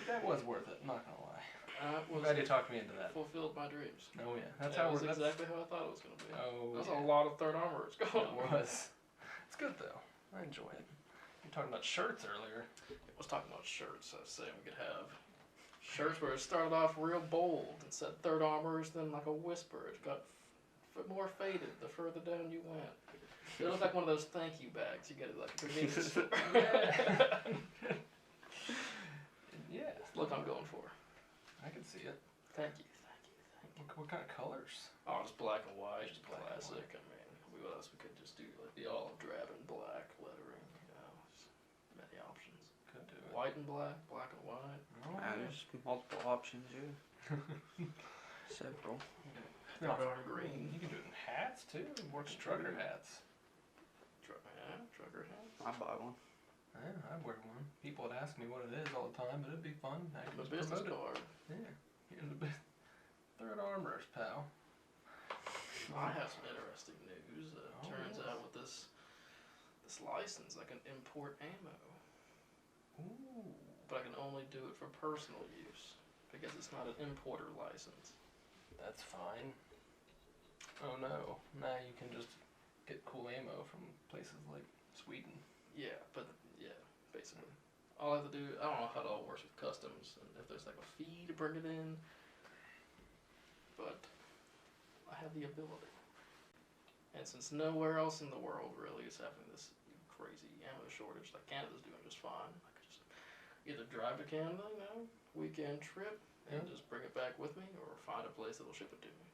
That was worth it, not gonna lie. I'm glad you talked me into that. Fulfilled my dreams. Oh yeah, that's that how was we're. Exactly how I thought it was gonna be. Oh, That's yeah. a lot of third armorers going on. It was. It's good though. I enjoy it. You were talking about shirts earlier. I was talking about shirts. I was saying we could have shirts where it started off real bold and said third armorers, then like a whisper. It got more faded the further down you went. It looked like one of those thank you bags you get at like a convenience store. Yeah. Look, I'm going for. I can see it. Thank you. What kind of colors? Oh, just black and white, Just black and classic. I mean, what else we could just do? Like the olive drab and black lettering. You know, just many options. Could do it. White and black and white. Oh, There's multiple options, yeah. Several. Dark green. You can do it in hats too. Works trucker hats. Trucker hats. I buy one. Yeah, I'd wear one. People would ask me what it is all the time, but it'd be fun. I The could business promote it. card. Yeah. Here's the third armorers, pal. I have some interesting news. Oh, Turns yes. out with this license, I can import ammo, Ooh. but I can only do it for personal use because it's not an importer license. That's fine. Oh no. Now you can just get cool ammo from places like Sweden. Yeah, basically. All I have to do, I don't know how it all works with customs and if there's like a fee to bring it in, but I have the ability. And since nowhere else in the world really is having this crazy ammo shortage, like Canada's doing just fine, I could just either drive to Canada, weekend trip, and just bring it back with me, or find a place that'll ship it to me.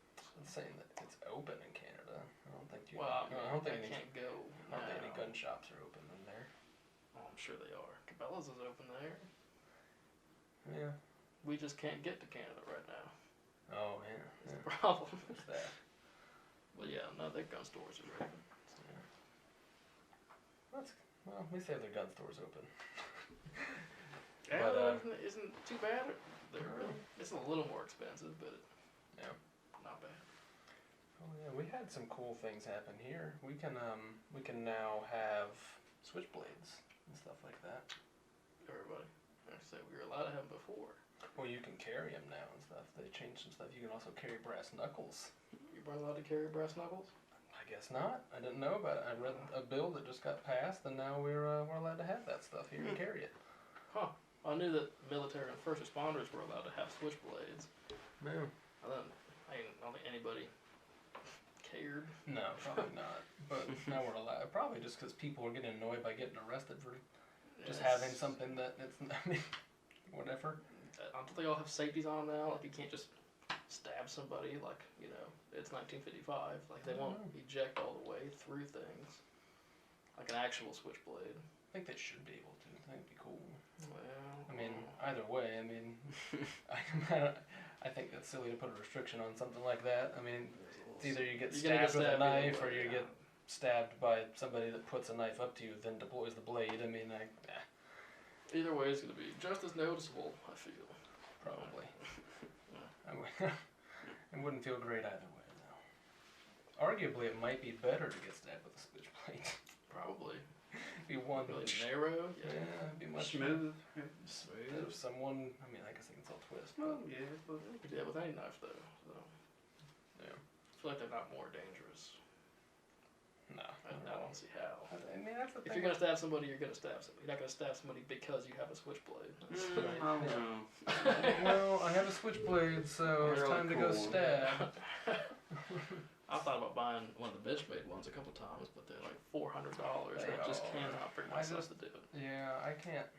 It's saying that it's open in Canada. I don't think you. Well, I don't think I any. can't go. I don't think any now. gun shops are open in there. Oh, I'm sure they are. Cabela's is open there. Yeah. We just can't get to Canada right now. Oh yeah. That's Yeah. the problem. There's that. Well, yeah, no, their gun stores are open. Yeah. Well, we say their gun stores open. Canada isn't too bad. It's a little more expensive, but Yeah. not bad. Oh yeah, we had some cool things happen here. We can now have switchblades and stuff like that. Everybody. I say we were allowed to have them before. Well, you can carry them now and stuff. They changed some stuff. You can also carry brass knuckles. You weren't allowed to carry brass knuckles? I guess not. I didn't know about it. I read a bill that just got passed, and now we're allowed to have that stuff here and carry it. Huh. I knew that military and first responders were allowed to have switchblades. Yeah. I don't think anybody cared. No, probably not. But now we're allowed. Probably just because people are getting annoyed by getting arrested for just having something that it's. I mean, whatever. Don't they all have safeties on now? Like you can't just stab somebody. Like it's 1955. Like they won't eject all the way through things. Like an actual switchblade. I think they should be able to. I think it'd be cool. Well, I mean, either way. I mean, I think that's silly to put a restriction on something like that. I mean, it's either you get stabbed with a knife, or you get stabbed by somebody that puts a knife up to you, then deploys the blade. I mean, either way is going to be just as noticeable, I feel. Probably. It wouldn't feel great either way, though. Arguably, it might be better to get stabbed with a switchblade. Probably. Be one Really narrow. Yeah, it'd be much Smooth. Instead of someone, I mean, I guess they can still twist. Well, But, yeah, but Yeah, with any knife though. So yeah. I feel like they're not more dangerous. No. I don't see how. I mean, that's the If thing. you're gonna stab somebody, you're gonna stab somebody. You're not gonna stab somebody because you have a switchblade. I don't know. Well, I have a switchblade, so it's Really time to go cool. stab. I thought about buying one of the Benchmade ones a couple times, but they're like $400. I just cannot bring myself to do it. Yeah, I can't.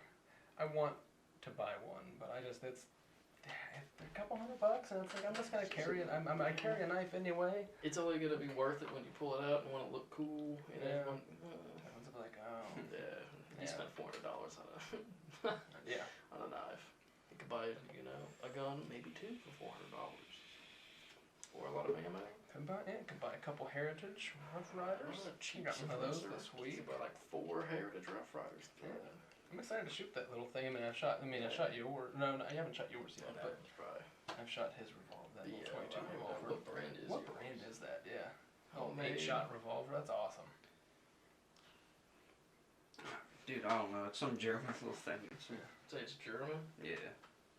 I want to buy one, but they're a couple $100, and it's like I'm just gonna carry it. I carry a knife anyway. It's only gonna be worth it when you pull it out and want it to look cool. And Yeah. everyone, Everyone's like, oh. yeah, you Yeah. spent $400 Yeah. on a knife. You could buy a gun, maybe two for $400, or a lot of ammo. Could buy a couple Heritage Rough Riders. Cheap got one of those suppressor. this week. You could buy like 4 Heritage Rough Riders. Yeah. I'm excited to shoot that little thing. I mean, I shot yours. No, I haven't shot yours yet, but I've shot his revolver, that little 22 revolver. What brand is What yours? brand is that? Yeah. Homemade. 8-shot revolver. That's awesome. dude, Dude, I don't know. It's some German little thing. Say it's German? Yeah.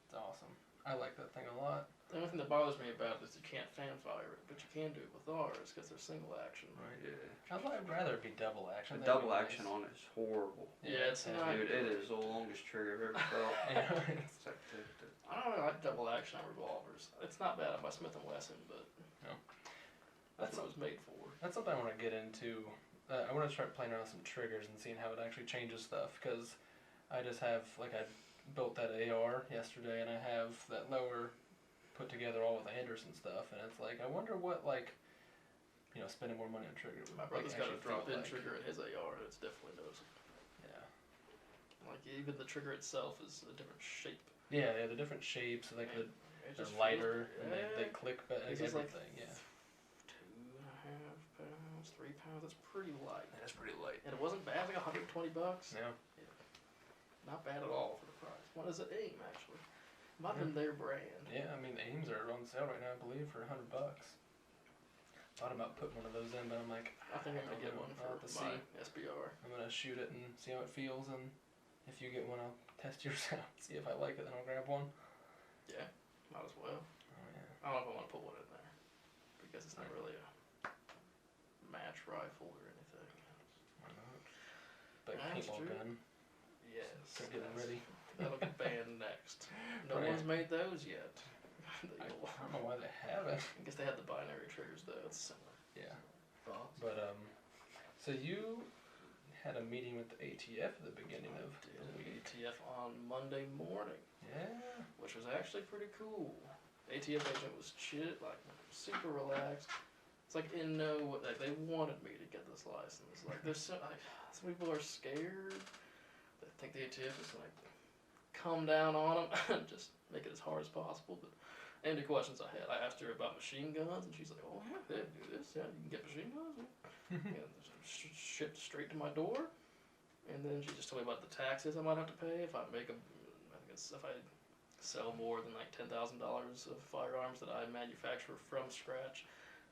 It's awesome. I like that thing a lot. The only thing that bothers me about it is you can't fan fire it, but you can do it with ours because they're single action. Right. Yeah. I'd rather it be double action. The double action on it is horrible. Yeah, it's not. Dude, it is the longest trigger I've ever felt. It's like I don't really like double action on revolvers. It's not bad on my Smith & Wesson, but no. That's what it was made for. That's something I want to get into. I want to start playing around with some triggers and seeing how it actually changes stuff, because I just have, like, I built that AR yesterday, and I have that lower put together all with the Henderson stuff, and it's like, I wonder what, like, you know, spending more money on trigger would My brother's got a drop-in like. trigger in his AR, and it's definitely noticeable. Yeah. Like, even the trigger itself is a different shape. Yeah, they have the different shapes, like And they're lighter, and they yeah. click better, It's just everything, like yeah. 2.5 pounds, 3 pounds, that's pretty light. That's pretty light. And it wasn't bad, like $120. Yeah. Not bad at all for the price. What is it, AIM, actually? Might have been their brand. Yeah, I mean, the Aims are on sale right now, I believe, for $100. Thought about putting one of those in, but I'm like, I think I'm gonna get one for I'll have to my see. SBR. I'm gonna shoot it and see how it feels, and if you get one, I'll test yours out. See if I like it, then I'll grab one. Yeah, might as well. Oh yeah. I don't know if I want to put one in there because it's not really a match rifle or anything. Why not? Big That's paintball true. gun. Yes. Start getting ready. That'll get banned next. No Right. one's made those yet. I don't know why they haven't. I guess they had the binary triggers though. It's similar. Yeah. Thoughts? But so you had a meeting with the ATF at the beginning of the week. ATF on Monday morning, Yeah. which was actually pretty cool. ATF agent was chill, like super relaxed. It's like like they wanted me to get this license. Like there's some people are scared. They think the ATF is like come down on them and just make it as hard as possible. But any questions I had, I asked her about machine guns, and she's like, "Oh yeah, do this. Yeah, you can get machine guns." And shipped straight to my door. And then she just told me about the taxes I might have to pay if I if I sell more than like $10,000 of firearms that I manufacture from scratch,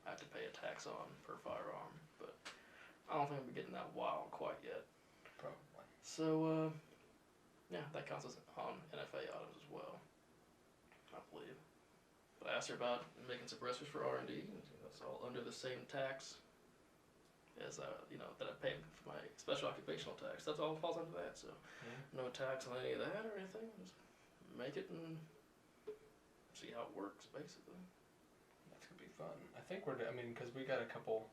I have to pay a tax on per firearm. But I don't think I'm getting that wild quite yet. Probably. So yeah, that counts as on NFA items as well, I believe. But I asked her about making suppressors for R&D. That's all under the same tax as that I pay for my special occupational tax. That's all falls under that. So no tax on any of that or anything. Just make it and see how it works, basically. That's gonna be fun. I think because we got a couple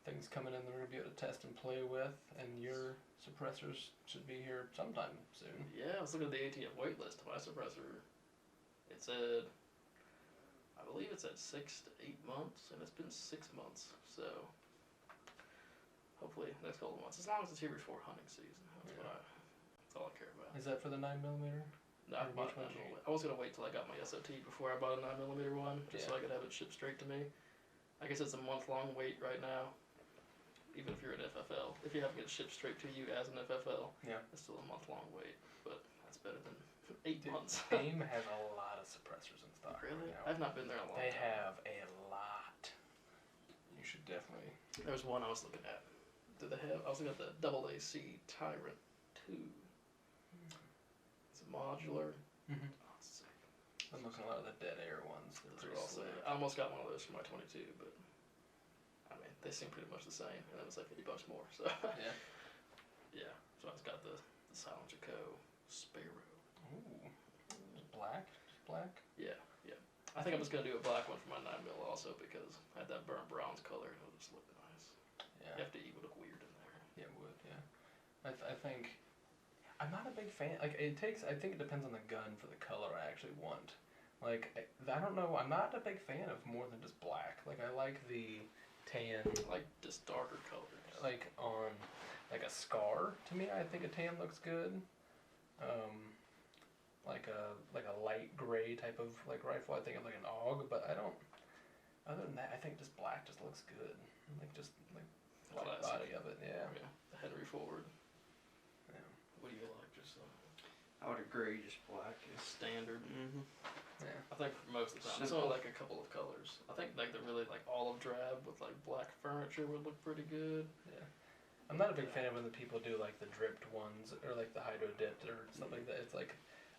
things coming in that we're gonna be able to test and play with, and your suppressors should be here sometime soon. Yeah, I was looking at the ATF wait list. My suppressor, it said, I believe it said 6 to 8 months, and it's been 6 months. So hopefully next couple of months, as long as it's here before hunting season. That's all I care about. Is that for the 9mm? No, I was gonna wait till I got my SOT before I bought a 9mm one, just so I could have it shipped straight to me. I guess it's a month-long wait right now. Even if you're an FFL, if you have to get it shipped straight to you as an FFL, it's still a month-long wait. But that's better than 8 months. AIM has a lot of suppressors in stock. Really? Right now. I've not been there in a long They time. have a lot. You should definitely. There was one I was looking at. I was looking at the AAC Tyrant 2. It's a modular. Mm-hmm. Oh, it's sick. I'm looking at a lot of the dead air ones. Those are all sick. I almost got one of those for my 22, but I mean, they seem pretty much the same, and it was like $50 more. So Yeah. yeah. So I just got the Silencer Co. Sparrow. Ooh. Black? Just black? Yeah. I think I'm just gonna do a black one for my 9mm also because I had that burnt bronze color and it'll just look nice. Yeah. The FDE would look weird in there. Yeah, it would, yeah. I think, I'm not a big fan, I think it depends on the gun for the color I actually want. Like, I don't know, I'm not a big fan of more than just black. Like, I like the tan. Like just darker colors. Like, on, like a Scar, to me, I think a tan looks good. Like a light gray type of, like, rifle, I think of like an AUG, but I don't, other than that, I think just black just looks good. Like, just, like, light Classic. body of it, yeah. The Henry Ford. Yeah. What do you like yourself? I would agree, just black is Standard. Yeah. I think for most of the time, there's only like a couple of colors. I think like the really like olive drab with like black furniture would look pretty good. Yeah. I'm not a big fan of when the people do like the dripped ones or like the hydro dipped or something like that. It's like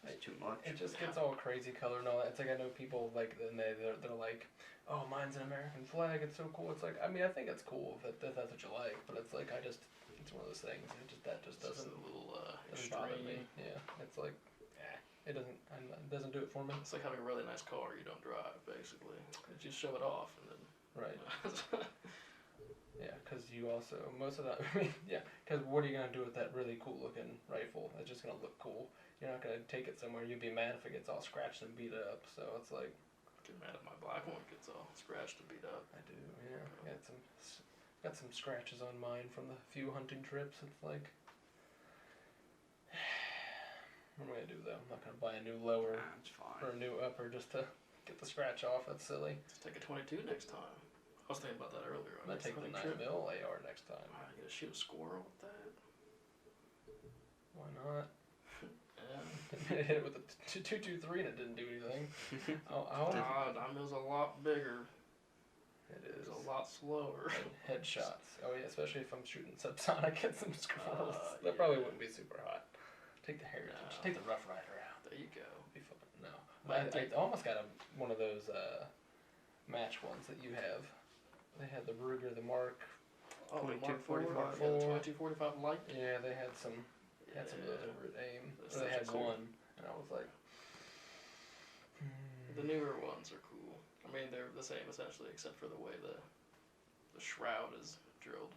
It's too much. it just gets all crazy color and all that. It's like I know people like and they're like, oh, mine's an American flag. It's so cool. It's like I mean I think it's cool if that's what you like, but it's like it's one of those things. That just It's doesn't just a little doesn't bother me. extreme. Yeah, it's like it doesn't do it for me. It's like having a really nice car you don't drive, basically. You just show it off and then. Right. Yeah, because you also most of that. I mean, yeah, because what are you gonna do with that really cool looking rifle? It's just gonna look cool. You're not gonna take it somewhere. You'd be mad if it gets all scratched and beat up. So it's like. Get mad if my black one gets all scratched and beat up. I do. Yeah. Got some scratches on mine from the few hunting trips. It's like. What am I gonna do though? I'm not gonna buy a new lower It's fine. or a new upper just to get the scratch off. That's silly. Just take a 22 next time. I was thinking about that earlier. I'm gonna take the 9mm AR next time. Wow, you gonna shoot a squirrel with that? Why not? Yeah. Hit it with a 223 and it didn't do anything. God, 9mm's a lot bigger. It It's is. a lot slower. Headshots. Oh yeah, especially if I'm shooting subsonic at some squirrels. That probably wouldn't be super hot. Take the Heritage. No. Take the Rough Rider out. There you go. It'd be fun. No. Might I almost got one of those match ones that you have. They had the Ruger, the Mark. Oh, the Mark 2245. Mark 4, yeah, the 2245 Light. Yeah, they had some of those over at AIM. Or they had cool. one, and I was like. The newer ones are cool. I mean, they're the same essentially, except for the way the shroud is drilled.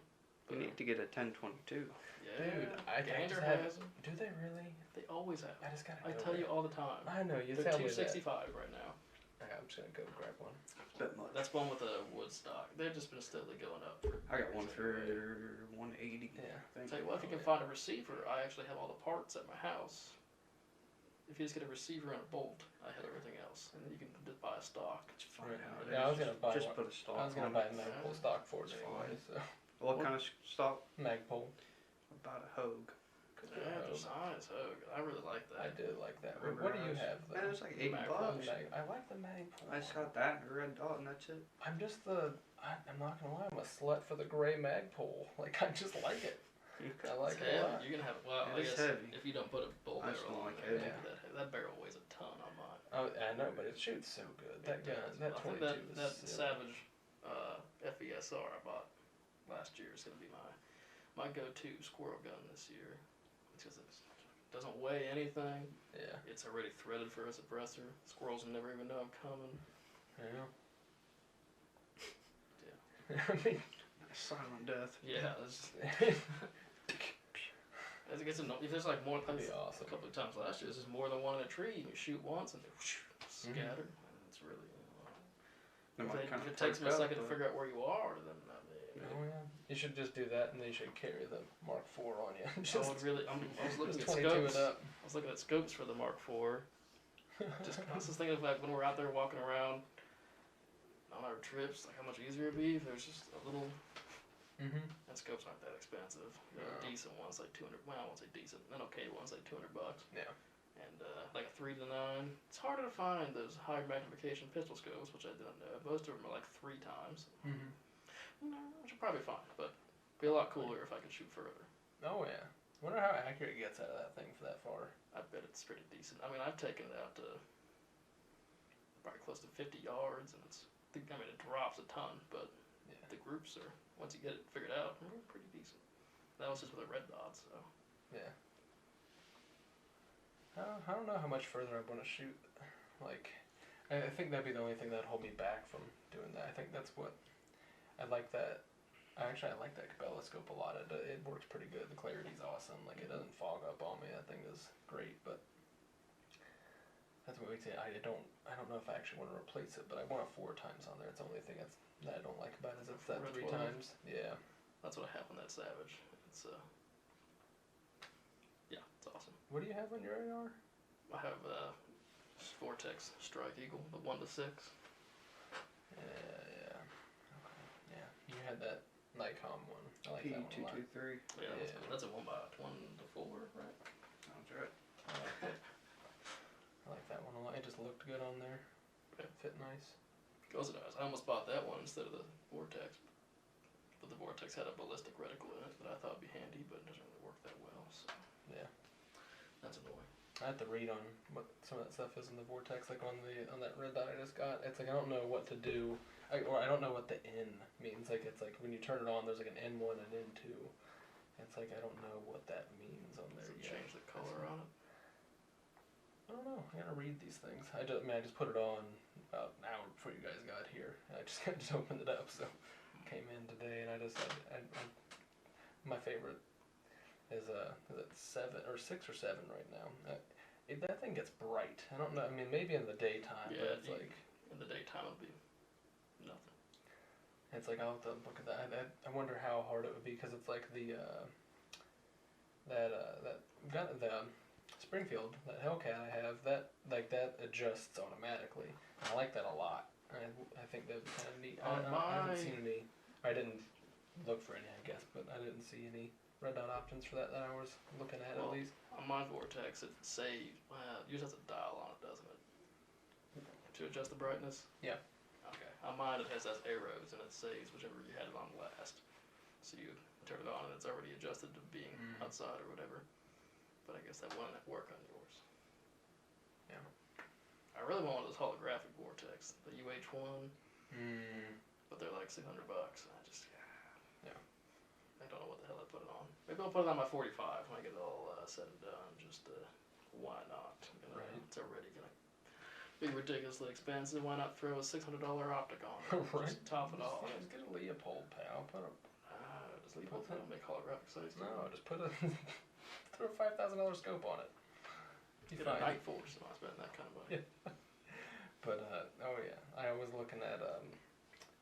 We need to get a 1022. Yeah, Dude, I Gander just have. has them. Do they really? They always have. I just gotta. I go tell you grab- all the time. I know you They're tell me that. 265 right now. Okay, I'm just gonna go grab one. Bit much. That's one with a wood stock. They've just been steadily going up. I got one for 180. Yeah. I think. Tell you what, if you can find a receiver, I actually have all the parts at my house. If you just get a receiver and a bolt, I have everything else, and then you can just buy a stock. It's fine. Right. Nowadays. Yeah, I was gonna buy Just one. put a stock. I was gonna on buy it. a Magpul stock for it It's anyway. So What kind of stock? Magpul. About a Hogue. Yeah, just nice. Oh, I really like I that. did like that. Remember What do you ours? have Man, it though? was like The 80 Magpul. bucks. I like the Magpul. I just got that and a red dot and that's it. I'm just I'm not gonna lie. I'm a slut for the gray Magpul. Like I just like it. I like It's it a heavy. lot. You're gonna have. Well, It I is guess heavy. if you don't put a bull I just barrel don't on like there, heavy. that barrel weighs a ton on mine. Oh, I know, but it shoots so good. That It gun, does. that I think 22 that is silly. Savage FESR I bought last year is gonna be my go-to squirrel gun this year because it doesn't weigh anything. Yeah. It's already threaded for a suppressor. Squirrels will never even know I'm coming. Yeah. Yeah. I mean, Silent death. Yeah, it's as it gets if there's like more, that'd be a awesome. couple of times last year, there's just more than one in a tree. You shoot once and they scatter. And it's really. If it takes me a second to figure out where you are, then I mean. Oh yeah. You should just do that, and then you should carry the Mark IV on you. I Just would really. I was looking just at 22 scopes. it up. I was looking at scopes for the Mark IV. I was just thinking of like when we're out there walking around on our trips, like how much easier it'd be if there's just a little. Mhm. And scopes aren't that expensive. There are No. decent ones like 200. Well, I won't say decent. An okay one's like $200. Yeah. And like a 3 to 9. It's harder to find those high magnification pistol scopes, which I didn't know. Most of them are like 3 times. Mhm. Which are probably fine, but it'd be a lot cooler if I could shoot further. Oh yeah. Wonder how accurate it gets out of that thing for that far. I bet it's pretty decent. I mean, I've taken it out to probably close to 50 yards, and it drops a ton, but Yeah. the groups are, once you get it figured out, they're pretty decent. That was just with a red dot, so. Yeah. I don't know how much further I want to shoot. Like, I think that'd be the only thing that'd hold me back from doing that. I think that's what I like that. I like that Cabela scope a lot. It works pretty good. The clarity's awesome. Like it doesn't fog up on me. That thing is great. But that's what we say. I don't know if I actually want to replace it, but I want it 4 times on there. It's the only thing that I don't like about it is it's that 3 4 times. Yeah. That's what I have on that Savage. It's yeah, it's awesome. What do you have on your AR? I have Vortex Strike Eagle, the 1 to 6. Yeah. Okay. Yeah. You had that Nikon one. I like that one a lot. P223. Yeah, Yeah. that's a 1 by 1 to 4, right? Sounds right. I like it. I like that one a lot. It just looked good on there. Yeah. Fit nice. Goes it does. I almost bought that one instead of the Vortex. The but the Vortex had a ballistic reticle in it that I thought would be handy, but it doesn't really work that well, so. Yeah. That's annoying. I have to read on what some of that stuff is in the Vortex, like on that red dot I just got. It's like I don't know what to do, or I don't know what the N means. Like it's like when you turn it on, there's like an N1 and N2. It's like I don't know what that means on there yet. Change the color on it. I don't know. I gotta read these things. I just put it on about an hour before you guys got here. I just opened it up, so came in today, and I my favorite is it 7 or 6 or 7 right now. That thing gets bright. I don't know. I mean, maybe in the daytime, Yeah, but it's like in the daytime it'll be nothing. It's like I'll have to look at that. I wonder how hard it would be because it's like that Springfield, that Hellcat I have, that adjusts automatically. I like that a lot. I think that'd be kind of neat. I haven't seen any. I didn't look for any, I guess, but I didn't see any red dot options for that I was looking at least. On my Vortex, it saves. It usually has a dial on it, doesn't it? To adjust the brightness? Yeah. Okay. On mine, it has those arrows, and it saves whichever you had it on last. So you turn it on, and it's already adjusted to being outside or whatever. But I guess that wouldn't work on yours. Yeah. I really want one of those holographic Vortex, the UH1. But they're like $600. I just, yeah. I don't know what the hell I put it on. Maybe I'll put it on my 45 when I get it all said and done. Just why not? Right. It's already gonna be ridiculously expensive. Why not throw a $600 optic on it? Right. Just top it off. Yeah, just get a Leopold, pal. Does Leopold don't make holographic size? No, just put throw a $5,000 scope on it. Get a Night Force, so I spend that kind of money. Yeah. But oh yeah, I was looking at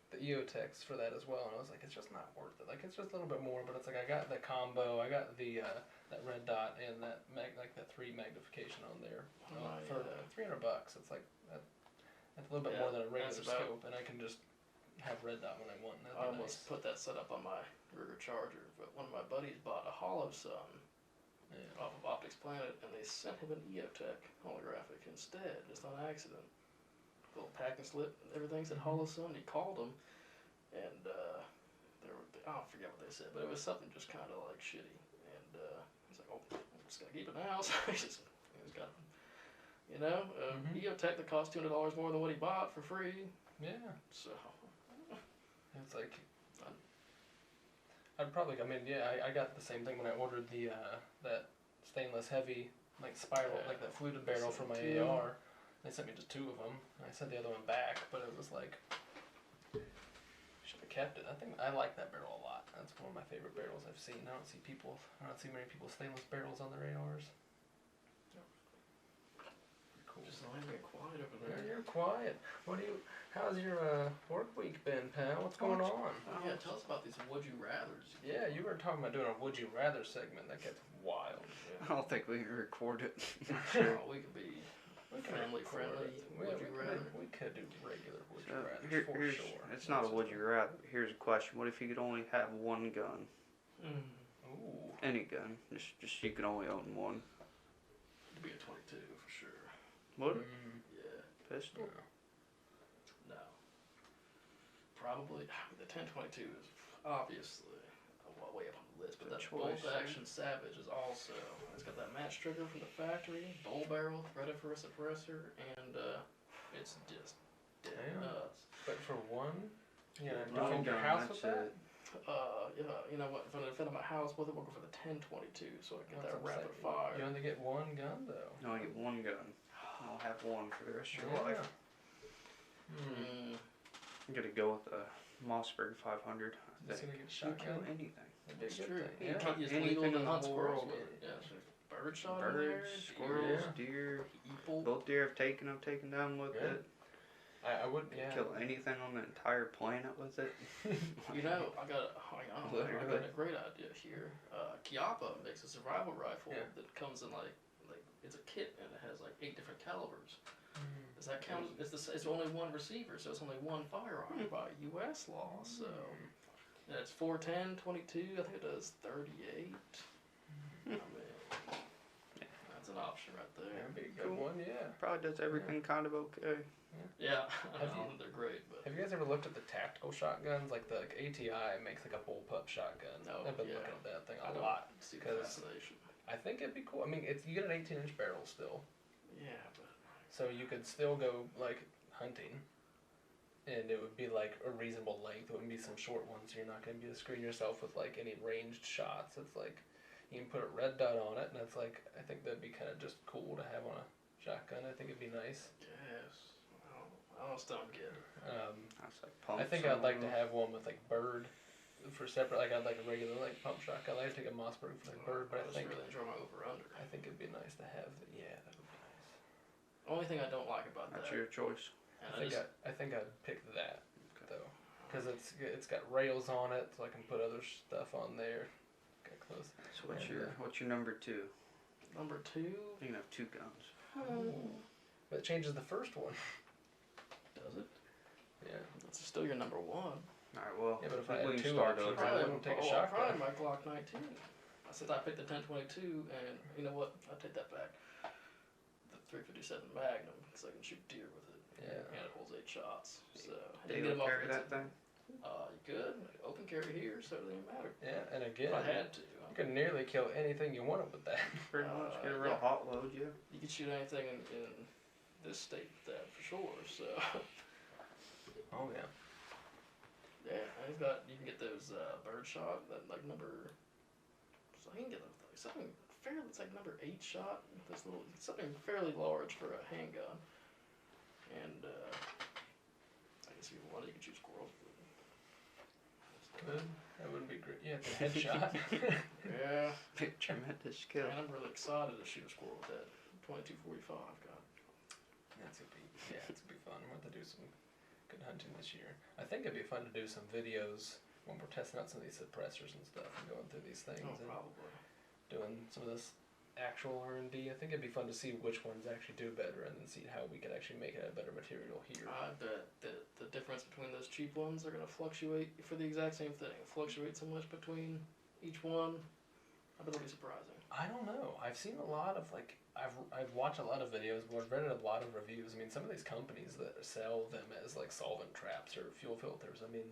the EOTech for that as well, and I was like, it's just not worth it. Like it's just a little bit more, but it's like I got the combo, I got the that red dot and that that 3 magnification on there for $300. It's like that's a little bit more than a regular scope, and I can just have red dot when I want. I almost put that setup on my Ruger Charger, but one of my buddies bought a Hollow Sun off of Optics Planet, and they sent him an EOTech holographic instead, just on accident. Little packing slip and everything said Hollow Sun. He called them, and I don't forget what they said, but it was something just kind of like shitty. And he's like, "Oh, I'm just gonna keep it now." So he's got, EOTech that cost $200 more than what he bought for free. Yeah. So it's like I'd probably. I mean, yeah, I got the same thing when I ordered the that stainless heavy like spiral like that fluted barrel for my AR. They sent me just 2 of them. I sent the other one back, but it was like, should have kept it. I like that barrel a lot. That's one of my favorite barrels I've seen. I don't see many people stainless barrels on their ARs. Cool. Just let me get quiet over there. Yeah, you're quiet. How's your work week been, pal? What's going on? Yeah, tell us about these would you rathers. Yeah, you were talking about doing a would you rather segment. That gets wild. Yeah. I don't think we can record it. We could be friendly. We could do regular would you rather for sure. It's not a would you rather. Here's a question: what if you could only have one gun? Ooh. Any gun. Just you can only own one. It'd be a 22 for sure. Would it? Yeah. Pistol? No. Probably. The 1022 is obviously way up on the list, but that bolt action Savage is also. It's got that match trigger from the factory, bull barrel, threaded for a suppressor, and it's just dead nuts. But for one, defend your house with that? You know what? If I'm gonna defend my house with it, we'll go for the 1022, so I can get that rapid fire. You only get one gun though. You only get one gun. I'll have one for the rest of your life. You gotta go with a Mossberg 500. Just gonna get You shot. kill anything. That's true. Yeah. Anything in the whole world. Yeah, bird shot. Birds, squirrels, deer. Both deer I've taken down with it. I wouldn't kill anything on the entire planet with it. I got a great idea here. Chiappa makes a survival rifle that comes in like it's a kit and it has like 8 different calibers. Does that count? It's only one receiver, so it's only one firearm by U.S. law. So it's 410, 22. I think it does 38. I mean, that's That's an option right there. That'd be a good one, yeah. Probably does everything kind of okay. Yeah, I don't know they're great, but. Have you guys ever looked at the tactical shotguns? Like the ATI makes like a bullpup shotgun. No, I've been looking at that thing a lot. See the fascination. I think it'd be cool. I mean, you get an 18-inch barrel still. Yeah, but. So you could still go like hunting, and it would be like a reasonable length. It wouldn't be some short ones. So you're not going to be screwing yourself with like any ranged shots. It's like you can put a red dot on it, and it's like I think that'd be kind of just cool to have on a shotgun. I think it'd be nice. Yes. I almost don't get it. I think I'd like to have one with like bird for separate. Like I'd like a regular like pump shotgun. I'd take a Mossberg for like bird, but I think really enjoy my over/under. I think it'd be nice to have. Yeah, that would be nice. Only thing I don't like about That's that. your choice. I think I'd pick that though, because it's got rails on it, so I can put other stuff on there. Get close. So what's your number 2? Number 2. You can have 2 guns. But it changes the first one. Does it? Yeah. It's still your number 1. Alright, well, Yeah, but if I we had can 2 start options, over. I wouldn't take a shotgun. Probably my Glock 19. I said I picked the 1022, and you know what? I take that back. The 357 Magnum, because I can shoot deer with it. Yeah. And it holds 8 shots. So Do you carry that thing? You could. Open carry here, so it doesn't even matter. Yeah, and again, If I had to. you could nearly kill anything you wanted with that. Pretty much. Get a real hot load, yeah. You could shoot anything in this state with that for sure. So. Oh yeah. Yeah, and you can get those birdshot, that like number. So I can get like something fairly. It's like number 8 shot. This little something fairly large for a handgun. And I guess if you wanted, you could shoot squirrels. Good. That would be great. Yeah, the headshot. Yeah. Tremendous skill. And I'm really excited to shoot a squirrel with that 2245. God. That's gonna be it's gonna be fun. We'll have to do some good hunting this year. I think it'd be fun to do some videos when we're testing out some of these suppressors and stuff and going through these things and Probably. doing some of this actual R&D. I think it'd be fun to see which ones actually do better and then see how we could actually make it a better material here. I bet that the difference between those cheap ones are going to fluctuate for the exact same thing. Fluctuate so much between each one. I bet it'll be surprising. I don't know. I've seen a lot of like I've watched a lot of videos, but I've read a lot of reviews. I mean, some of these companies that sell them as like solvent traps or fuel filters. I mean,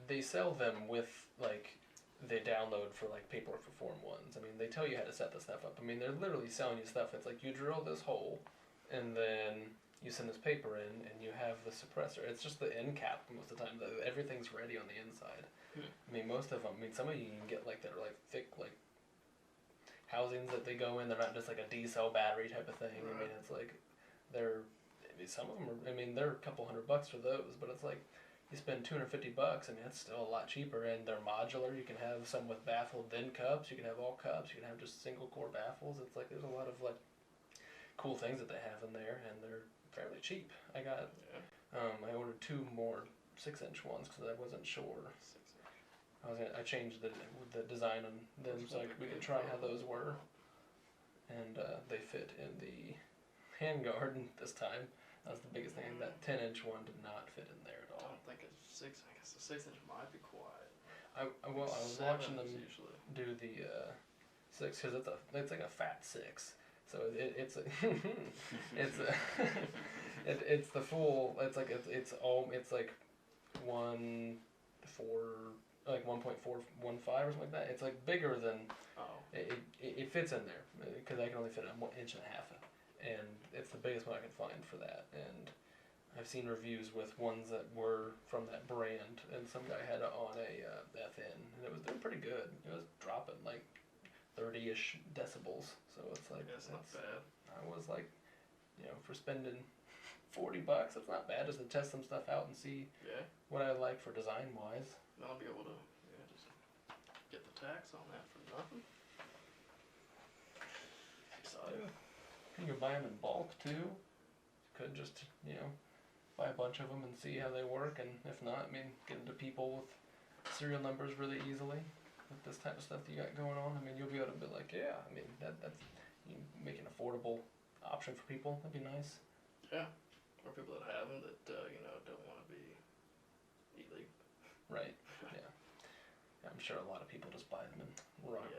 they sell them with like they download for like paperwork for Form 1s. I mean, they tell you how to set the stuff up. I mean, they're literally selling you stuff. It's like you drill this hole, and then you send this paper in, and you have the suppressor. It's just the end cap most of the time. Everything's ready on the inside. I mean, most of them. I mean, some of you can get like that are like thick like housings that they go in. They're not just like a D-cell battery type of thing. Right. I mean, it's like they're. I mean, some of them are. I mean, they're a couple $100 for those, but it's like. You spend $250. I mean, it's still a lot cheaper, and they're modular. You can have some with baffled then cups. You can have all cups. You can have just single core baffles. It's like there's a lot of like cool things that they have in there, and they're fairly cheap. I got. I ordered 2 more 6-inch ones because I wasn't sure. I changed the design on them so we could try how those were, and they fit in the handguard this time. That was the biggest thing. That 10-inch one did not fit in there at all. I don't think it's 6. I guess the 6-inch might be quiet. I was watching them do the 6 because it's like a fat 6. So it's it's the full. It's like it's like 1.4 like 1.415 or something like that. It's like bigger than. It fits in there because I can only fit an 1.5 inches. And it's the biggest one I could find for that. And I've seen reviews with ones that were from that brand, and some guy had it on a FN, and it was doing pretty good. It was dropping like 30-ish decibels, so it's like that's not bad. I was like, for spending $40, it's not bad just to test some stuff out and see what I like for design wise. I'll be able to just get the tax on that for nothing. Exciting. You can buy them in bulk too. You could just, buy a bunch of them and see how they work, and if not, I mean, get them to people with serial numbers really easily with this type of stuff that you got going on. I mean, you'll be able to be like, yeah, I mean, that's you make an affordable option for people. That'd be nice. Yeah, or people that have them that don't want to be illegal. Right. Yeah. I'm sure a lot of people just buy them and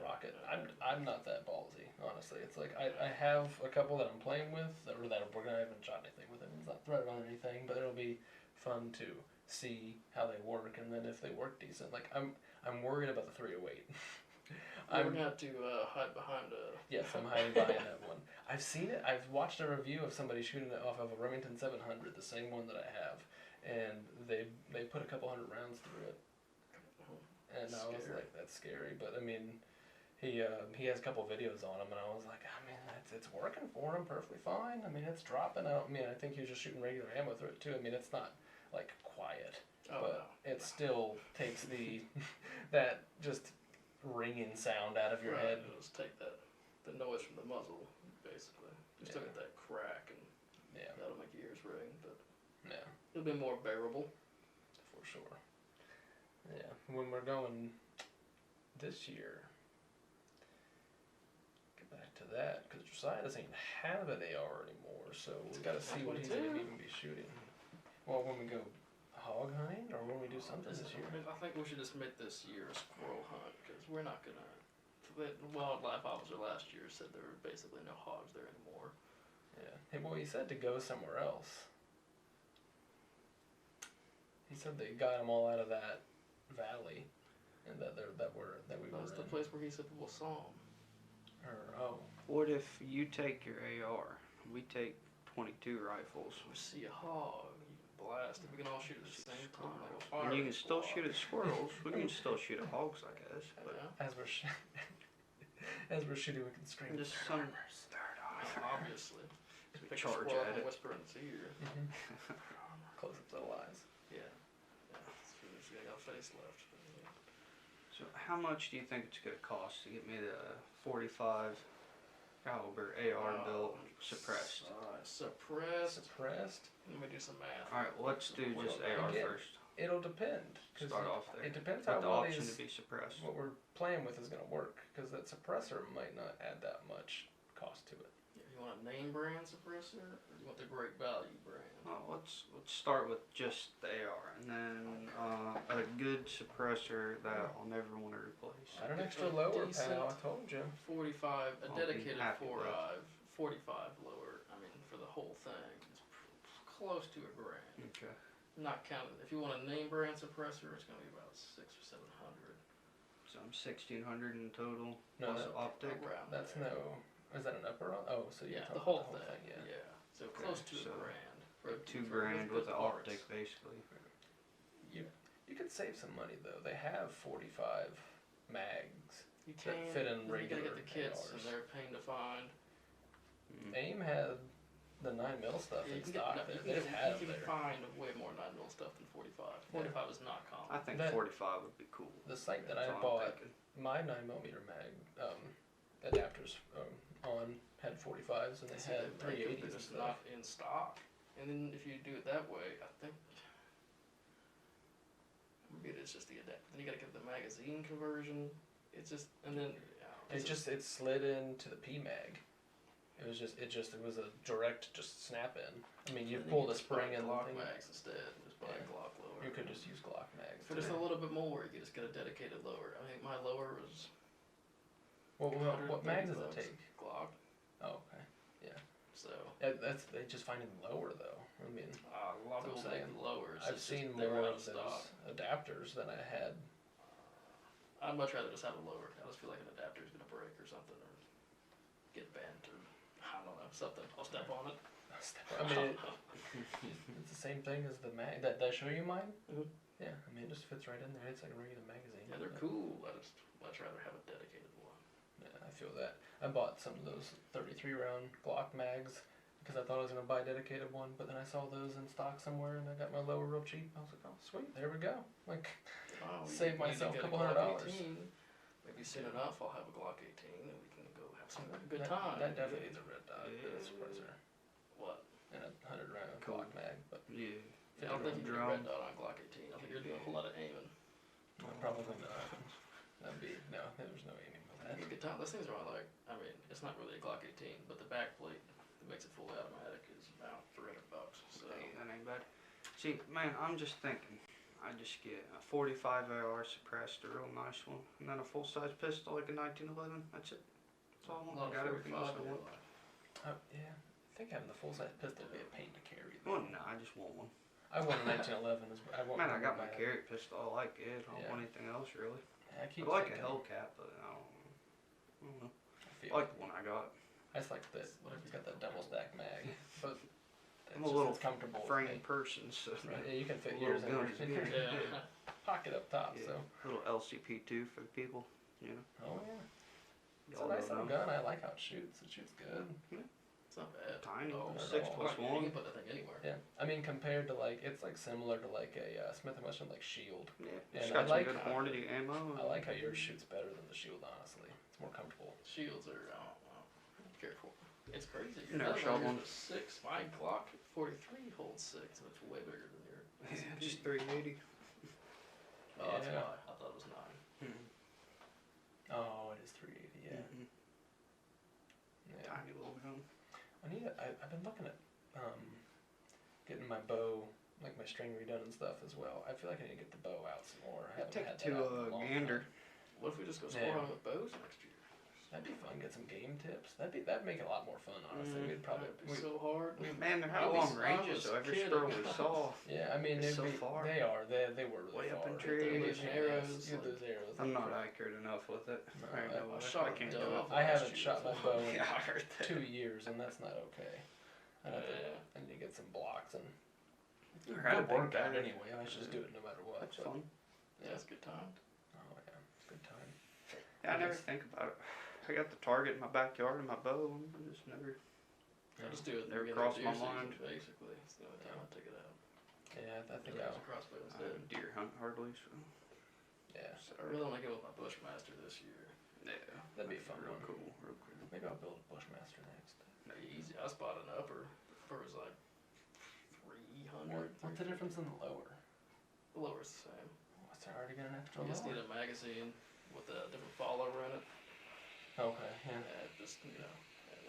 rock it. Yeah. I'm not that ballsy, honestly. It's like I have a couple that I'm playing with, or that I haven't shot anything with them. It's not threaded on anything, but it'll be fun to see how they work, and then if they work decent. Like I'm worried about the 308. We're gonna have to hide behind a. Yes, I'm hiding behind that one. I've seen it. I've watched a review of somebody shooting it off of a Remington 700, the same one that I have, and they put a couple hundred rounds through it. And I was like, that's scary. But I mean, he has a couple videos on him, and I was like, I mean, it's working for him perfectly fine. I mean, it's dropping. I think he was just shooting regular ammo through it too. I mean, it's not like quiet, but it still takes the that just ringing sound out of your head. It'll just take the noise from the muzzle, basically. You still get that crack, and that'll make your ears ring, but it'll be more bearable. For sure. Yeah, when we're going this year, get back to that, because Josiah doesn't even have an AR anymore, so we got to see what he's going to even be shooting. Well, when we go hog hunting, or when we do something this year? I think we should just make this year a squirrel hunt, because we're not going to... The wildlife officer last year said there were basically no hogs there anymore. Yeah. Hey, well, he said to go somewhere else. He said they got them all out of that valley, and that we were That's the in. place where he said people saw them. What if you take your AR, we take 22 rifles? We see a hog, you can blast it. We can all shoot at the same time, like a fire. And you can still shoot at squirrels. We can still shoot at hogs, I guess. But as we're shooting, we can scream. Just some obviously. We charge at it. Whisper in its ear. Close up to the lies. Yeah. It's got a face left. So how much do you think it's going to cost to get me the 45 caliber AR built suppressed? Suppressed? Let me do some math. Alright, well, let's do just AR first. It'll depend. Start off there. It depends with how the well option to be suppressed. what we're playing with is going to work, because that suppressor might not add that much cost to it. Yeah, you want a name brand suppressor, or you want the Great Value brand? Let's start with just the AR, and then a good suppressor that I'll never want to replace. Add an extra lower, pal, I told you. 45, a dedicated 45 with. lower, I mean, for the whole thing, it's close to $1,000. Okay. Not counting, if you want a name brand suppressor, it's going to be about $600 or $700. So I'm 1,600 in total, No, plus optic. That's no, is that an upper on? Oh, so you're the talking whole about the whole thing, thing, yeah. So close to $1,000. $2,000 with the optic, basically. You could save some money though. They have 45 mags You that fit in you regular gotta get the kits, ARs. and they're a pain to find. AIM had the 9mm stuff in stock. They've had them You there. can find way more 9mm stuff than 45. 45 is not common. I think 45 would be cool. The site that I That's all I'm bought thinking. my 9mm mag adapters on had 45s, and they had 380s. It's not in stock. And then if you do it that way, I think maybe it's just the adapt. Then you gotta get the magazine conversion. It's just, and then it slid into the PMag. It was a direct snap in. I mean, you pull the spring and Glock mags instead. Just buy a Glock lower. You could just use Glock mags. For just a little bit more, you could just get a dedicated lower. I think my lower was. What mags does it take? Glock. Oh, okay. Yeah. So. They just find it lower though. I mean, a lot of people make lowers. I've seen more of those adapters than I had. I'd much rather just have a lower. I just feel like an adapter is gonna break or something, or get bent, or I don't know, something. I'll step on it. I mean, it's the same thing as the mag. Did I show you mine? Mm-hmm. Yeah, I mean, it just fits right in there. It's like a regular magazine. Yeah, they're cool. I just much rather have a dedicated one. Yeah, I feel that. I bought some of those 33 round Glock mags because I thought I was going to buy a dedicated one, but then I saw those in stock somewhere and I got my lower real cheap. I was like, oh, sweet, there we go. Like, save myself a couple $100. Maybe soon enough I'll have a Glock 18 and we can go have some good time. That definitely needs a red dot suppressor. What? And a 100 round Glock mag, but yeah. I don't think you can get a red dot on Glock 18. I think you're doing a whole lot of aiming. Probably not. There's no aiming with that. Good time. Those things are like, I mean, it's not really a Glock 18, but the back plate that makes it fully automatic is about $300. So Hey, that ain't bad. See, man, I'm just thinking. I just get a 45 AR suppressed, a real nice one, and then a full size pistol like a 1911. That's it. That's all I want. I got everything else I want. Yeah, I think having the full size pistol would be a pain to carry. Well, no, I just want one. I want a 1911. Man, I got my carry pistol. I like it. I don't want anything else really. I like a Hellcat, but I don't know. I like the one I got. I just like that. What if you got that double stack mag? But I'm a little comfortable frame person, so right. Yeah, you can fit yours in your pocket up top. Yeah. So a little LCP2 for the people, you know. Oh yeah, it's a nice little gun. I like how it shoots. It shoots good. Yeah. It's not bad. Tiny, oh, 6+1. You can put that thing anywhere. Yeah, I mean compared to like it's like similar to like a Smith & Wesson like Shield. Yeah, it's got some good Hornady ammo. I like how yours shoots better than the Shield. Honestly, it's more comfortable. Shields are careful. It's crazy. Never shot one. 6. My Glock 43 holds 6, and it's way bigger than your. Yeah, just 380. Oh, that's why. I thought it was 9. Oh, it is 380. Yeah. Yeah. Tiny little gun. I've been looking at getting my bow, like my string redone and stuff as well. I feel like I need to get the bow out some more. I haven't take had it to gander. What if we just go score on with bows next year? That'd be fun. Get some game tips. That'd make it a lot more fun. Honestly, we'd probably be so hard. Man, they're how long ranges? So every squirrel we saw. Yeah, I mean so far. They are. They were really way far. up in trees. Arrows. You lose arrows. I'm not accurate enough with it. No, I can't do it. I haven't shot my bow in I heard that. 2 years, and that's not okay. I need to get some blocks and. Good workout anyway. I should just do it no matter what. That's fun. Yeah, it's a good time. Oh yeah, it's a good time. Yeah, I never think about it. I got the target in my backyard and my bow, and I just never. I just do it. Never crossed my mind. Basically, it's the only time I take it out. Yeah, I think I'll crossbow I don't deer hunt hardly, so. Yeah. So I really want to go with my Bushmaster this year. Yeah, that'd be fun. Real cool. Maybe I'll build a Bushmaster next. Easy. I spotted an upper for like 300. What's the difference in the lower? The lower's the same. What's there already got an extra? You just need a magazine with a different follower in it. Okay. Yeah. And just and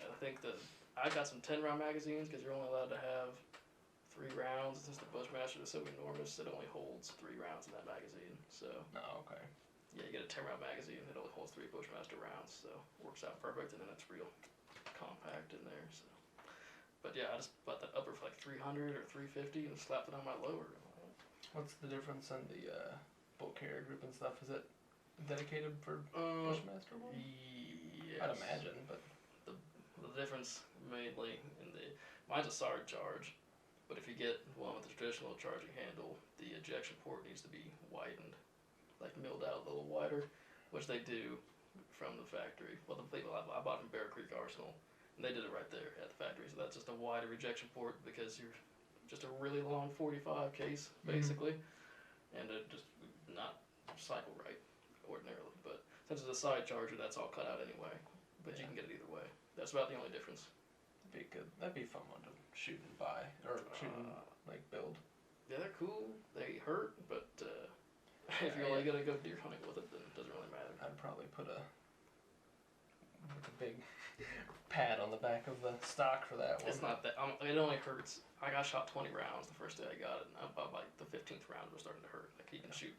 I think that I got some 10-round magazines because you're only allowed to have 3 rounds. Since the Bushmaster is so enormous, it only holds 3 rounds in that magazine. So. Oh, okay. Yeah, you get a 10-round magazine. It only holds 3 Bushmaster rounds, so it works out perfect, and then it's real compact in there. So. But yeah, I just bought that upper for like 300 or 350 and slapped it on my lower. What's the difference in the bolt carrier group and stuff? Is it dedicated for Bushmaster one? Yes. I'd imagine, but the difference mainly in mine's a SARD charge, but if you get one with the traditional charging handle, the ejection port needs to be widened, like milled out a little wider, which they do from the factory. Well, the people I bought from Bear Creek Arsenal. And they did it right there at the factory, so that's just a wider ejection port because you're just a really long 45 case, basically, and it just not cycle right ordinarily. But since it's a side charger, that's all cut out anyway, but you can get it either way. That's about the only difference. That'd be good. That'd be a fun one to shoot and buy, or shoot and, like, build. Yeah, they're cool. They hurt, but if you're only going to go deer hunting with it, then it doesn't really matter. I'd probably put a big pad on the back of the stock for that one. It's not that. It only hurts. I got shot 20 rounds the first day I got it, and about like the 15th round was starting to hurt. Like you can shoot.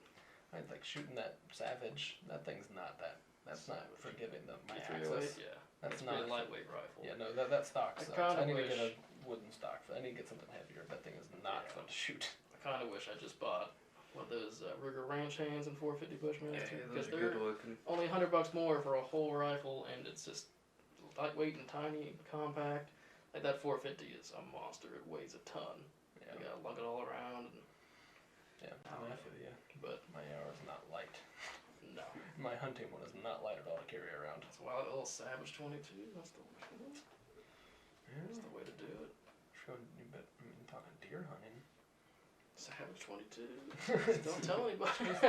I'd like shooting that Savage. That thing's not that. That's not forgiving my axis. axis. Yeah, that's not not a lightweight rifle. Yeah, no, that stock sucks. I need to get a wooden stock. I need to get something heavier. That thing is not fun to shoot. I kind of wish I just bought one of those Ruger Ranch hands and 450 Bushmaster because they're only $100 more for a whole rifle, and it's just lightweight and tiny and compact. Like that 450 is a monster. It weighs a ton. Yeah. You gotta lug it all around. And yeah, I feel you. But my AR is not light. No. My hunting one is not light at all to carry around. That's why that little Savage 22. That's the way. Yeah. That's the way to do it. Talking deer hunting. Savage 22. Don't tell anybody.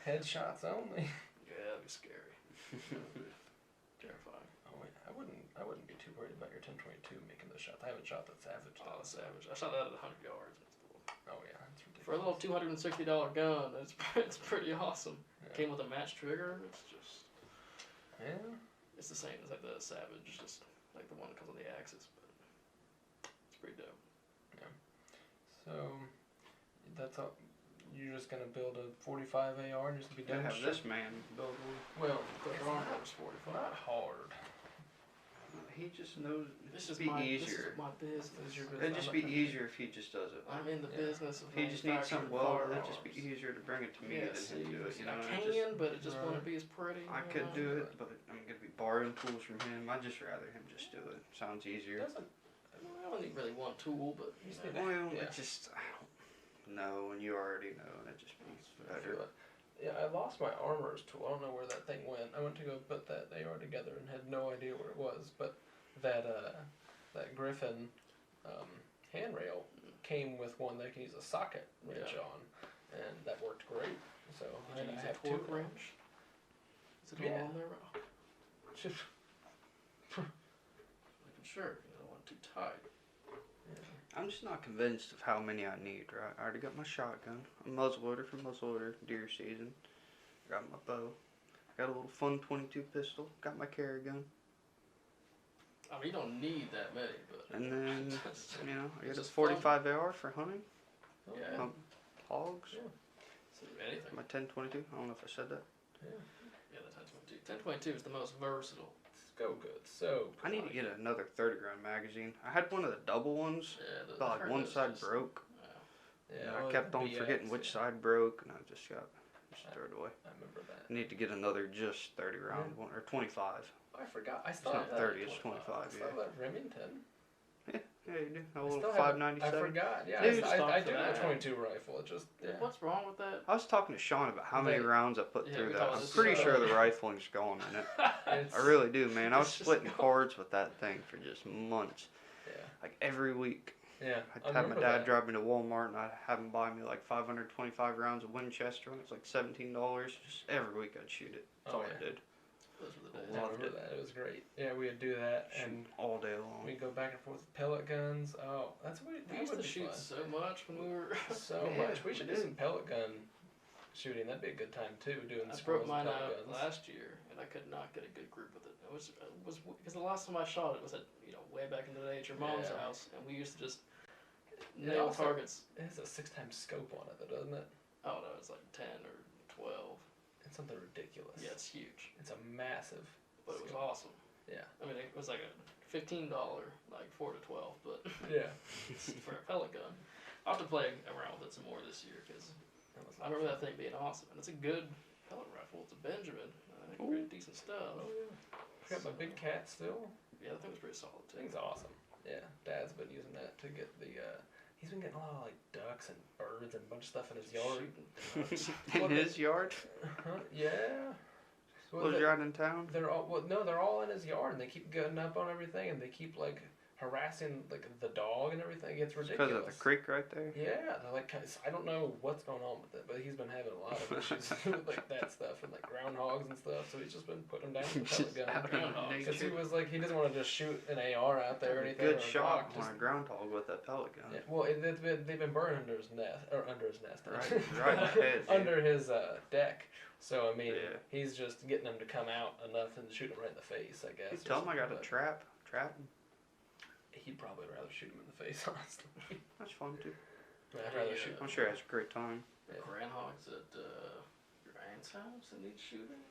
Headshots only. Yeah, that'd be scary. Terrifying. Oh wait, I wouldn't be too worried about your 10-22 making those shots. I haven't shot that Savage. Oh, the Savage. I shot that at 100 yards. Oh yeah, that's ridiculous. For a little $260 gun, it's pretty awesome. Yeah. Came with a match trigger. It's just. Yeah. It's the same as like the Savage, just like the one that comes on the Axis, but it's pretty dope. Yeah. So that's all. you're just gonna build a 45 AR and just be done. Have this man build one. Well, the Armorers 45. Not hard. He just knows. This It'd is be my easier. This is my business. It'd just be easier if he just does it. I'm in the business of He just needs something manufacturing it'd just be firearms. easier to bring it to me Yeah, than see, him do it. You know, I it just, but it just wouldn't be as pretty. I could do it, but I'm gonna be borrowing tools from him. I'd just rather him just do it. Sounds easier. Doesn't. I don't need really one tool, but You just you need know, Well, Yeah. it just I don't know, and you already know, and it just be I better. feel it. Yeah, I lost my armorer's tool. I don't know where that thing went. I went to go put that AR together and had no idea where it was. But that Griffin handrail came with one that I can use a socket wrench on, and that worked great. So I did you use a have torque two. wrench? Is it Yeah. all on there? Making sure you don't want it too tight. I'm just not convinced of how many I need. Right, I already got my shotgun, a muzzleloader for muzzleloader deer season. Got my bow. Got a little fun 22 pistol. Got my carry gun. I mean, you don't need that many, but And then, just, you know, I got a just 45 AR for hunting. yeah, Hogs. Yeah. so anything. My 1022. I don't know if I said that. Yeah, the 1022. 1022 is the most versatile. So good. So I need to get another 30 round magazine. I had one of the double ones, Yeah, but like one side broke. Yeah. And I kept on forgetting which side broke, and I just threw it away. I remember that. I need to get another just 30 round one, or 25. I forgot. I It's still not have 30, that. it's 25, I still have that Remington. Yeah, you do. A I little still have it. 597. I forgot. Yeah, Dude, I do for have a that. 22 rifle. It just What's wrong with that? I was talking to Sean about how many They- rounds I put Yeah, through we that. talked I'm about this pretty sure earlier. the rifling's gone in it. It's, I really do, man. I was It's just splitting gone. cords with that thing for just months. Yeah. Like every week. Yeah. I'd I have my remember dad that. drive me to Walmart and I'd have him buy me like 525 rounds of Winchester and it's like $17. Just every week I'd shoot it. That's Oh, all yeah. I did. Those were the I days. Loved remember that. It was great. Yeah, we would do that, and Shoot all day long. we'd go back and forth with pellet guns. Oh, that's what We that used would to be shoot fun. so much when we were. So Yeah, much. We should we do did. some pellet gun shooting. That'd be a good time too. Doing I squirrels broke mine with pellet out guns. last year, and I could not get a good group with it. It was because the last time I shot it was at way back in the day at your mom's Yeah. house, and we used to just It nail also- targets. It has a 6x scope on it, though, doesn't it? Oh no, it's like 10 or 12. It's something ridiculous. Yeah, it's huge, It's a massive. but it was scope. awesome. Yeah. I mean, it was like a $15 like 4 to 12, but Yeah. for a pellet gun, I'll have to play around with it some more this year because That was I remember that thing being awesome, and it's a good pellet rifle. It's a Benjamin, pretty decent stuff. Oh yeah. I got my big cat still. Yeah, that thing was pretty solid too. Thing's awesome. Yeah. Dad's been using that to get the. He's been getting a lot of like ducks and birds and a bunch of stuff in his yard. Shooting ducks. In What his yard? Yeah. Well, Was you out in town? they're all they're all in his yard and they keep getting up on everything and they keep like harassing like the dog and everything. It's ridiculous. Because of the creek right there? Yeah, they're like I don't know what's going on with it, but he's been having a lot of issues with like that stuff and like groundhogs and stuff. So he's just been putting them down with the pellet Just out gun. in Groundhogs. Because he nature. was like he doesn't want to just shoot an AR out there or A anything. good or a shot rock, on just- a groundhog with that pellet gun. Yeah, well, they've been burning under his nest Right in the head, dude. under his deck. So I mean, Yeah. he's just getting them to come out enough and shoot him right in the face. I guess. You or tell him I got something, a but trap. Trap him. He'd probably rather shoot him in the face, honestly. That's fun too. I'd rather shoot. I'm sure it's a great time. Yeah. Groundhogs at your aunt's house that need shooting?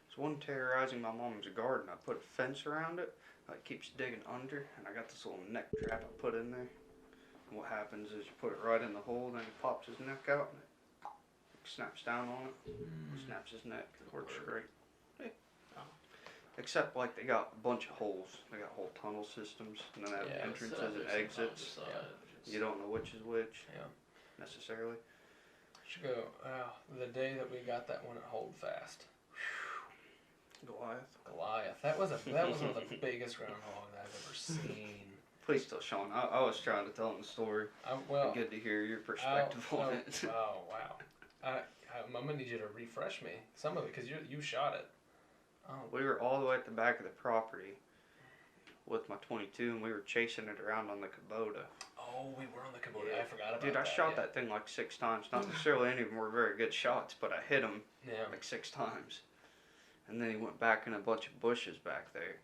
There's one terrorizing my mom's garden. I put a fence around it. It keeps digging under, and I got this little neck trap I put in there. And what happens is you put it right in the hole, then he pops his neck out, and it snaps down on it. Snaps his neck. It works great. Yeah. Oh. Except like they got a bunch of holes. They got whole tunnel systems, and then they have Yeah, entrances Set up and there exits. sometimes, Yeah. You don't know which is which Yeah. necessarily. Should go. The day that we got that one at Holdfast, Goliath. Goliath. That was one of the biggest groundhog that I've ever seen. Please tell Sean. I was trying to tell him the story. Well, Good to hear your perspective on it. Oh wow. I'm gonna need you to refresh me some of it because you shot it. Oh, We were all the way at the back of the property with my 22, and we were chasing it around on the Kubota. oh, we were on the Kubota. Yeah. I forgot about Dude, that. I shot yeah. that thing like 6 times. Not necessarily any of them were very good shots, but I hit him Yeah. like 6 times. And then he went back in a bunch of bushes back there.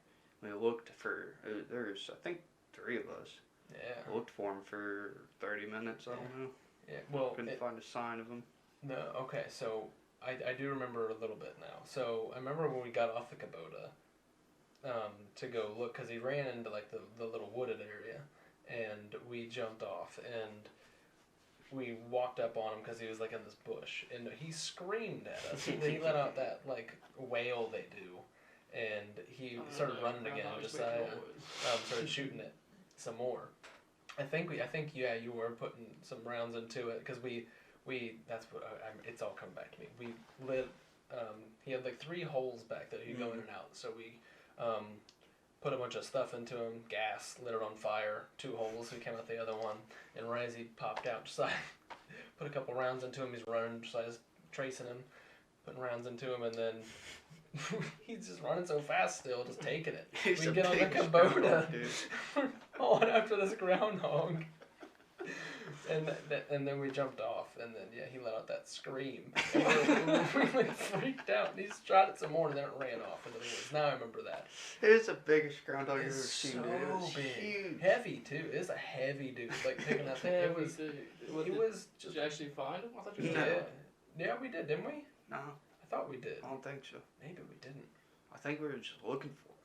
We looked for, there's I think 3 of us. Yeah. Looked for him for 30 minutes. I don't know. Yeah. Well, couldn't find a sign of him. No. Okay. So I do remember a little bit now. So I remember when we got off the Kubota, to go look, because he ran into like the little wooded area, and we jumped off and we walked up on him because he was like in this bush, and he screamed at us. He let out that like wail they do, and he started running again. Josiah started shooting it some more. I think yeah, you were putting some rounds into it because we that's what it's all coming back to me. We lit. He had like 3 holes back that you go in and out, so we put a bunch of stuff into him, gas, lit it on fire, 2 holes, he came out the other one, and right as he popped out, Josiah put a couple rounds into him, he's running, Josiah's tracing him, putting rounds into him, and then he's just running so fast still, just taking it. We get on the Kubota, we're hauling after this groundhog. And then we jumped off, and then yeah, he let out that scream. And we like freaked out, and he shot it some more, and then it ran off into the woods. Now I remember that. It was the biggest groundhog I've ever seen. So It was big, huge. heavy too. It's a heavy dude, like picking that thing. It was. It was just. Did you actually find him? I thought you No. did. Yeah, we did, didn't we? No, I thought we did. I don't think so. Maybe we didn't. I think we were just looking for him.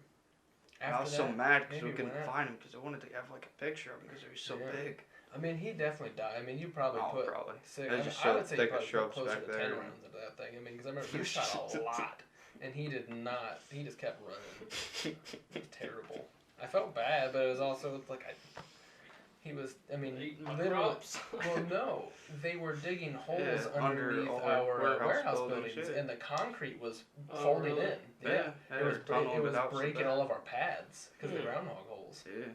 After I was so that, mad because we maybe couldn't went out. find him because I wanted to have like a picture of him because he was so Yeah. big. I mean, he definitely died. I mean, you probably put. Probably. Six, There's I, just I would so say you thick of probably put shrubs closer back to there. 10 rounds into that thing. I mean, because I remember you shot a lot, and he did not. He just kept running. It was terrible. I felt bad, but it was also like he was. I mean, Eating my literally. crops. Well, no, they were digging holes Yeah, under underneath all our warehouse buildings, buildings, yeah. and the concrete was Oh, folding really? in. Yeah, it was tunneled it was out so breaking bad. all of our pads because of the Hmm. groundhog holes. Yeah.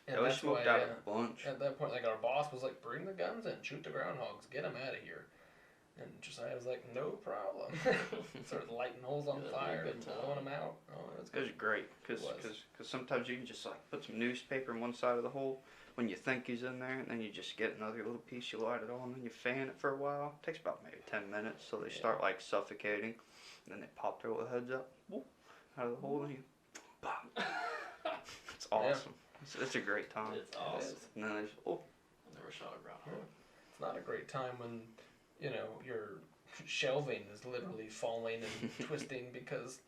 And Yeah, we that's why, smoked out a bunch. at that point, like our boss was like, "Bring the guns in, shoot the groundhogs, get them out of here." And Josiah was like, "No problem." Started lighting holes on Yeah, that'd be a fire good and time. blowing them out. Oh, it was It was good. great because It was. sometimes you can just like put some newspaper on one side of the hole when you think he's in there, and then you just get another little piece, you light it on, and then you fan it for a while. It takes about maybe 10 minutes, so they Yeah. start like suffocating, and then they pop their little heads up whoop, out of the hole, and you pop. It's awesome. It's a great time. It's It awesome. is. And then there's I never shot a groundhog. It's not a great time when, your shelving is literally falling and twisting because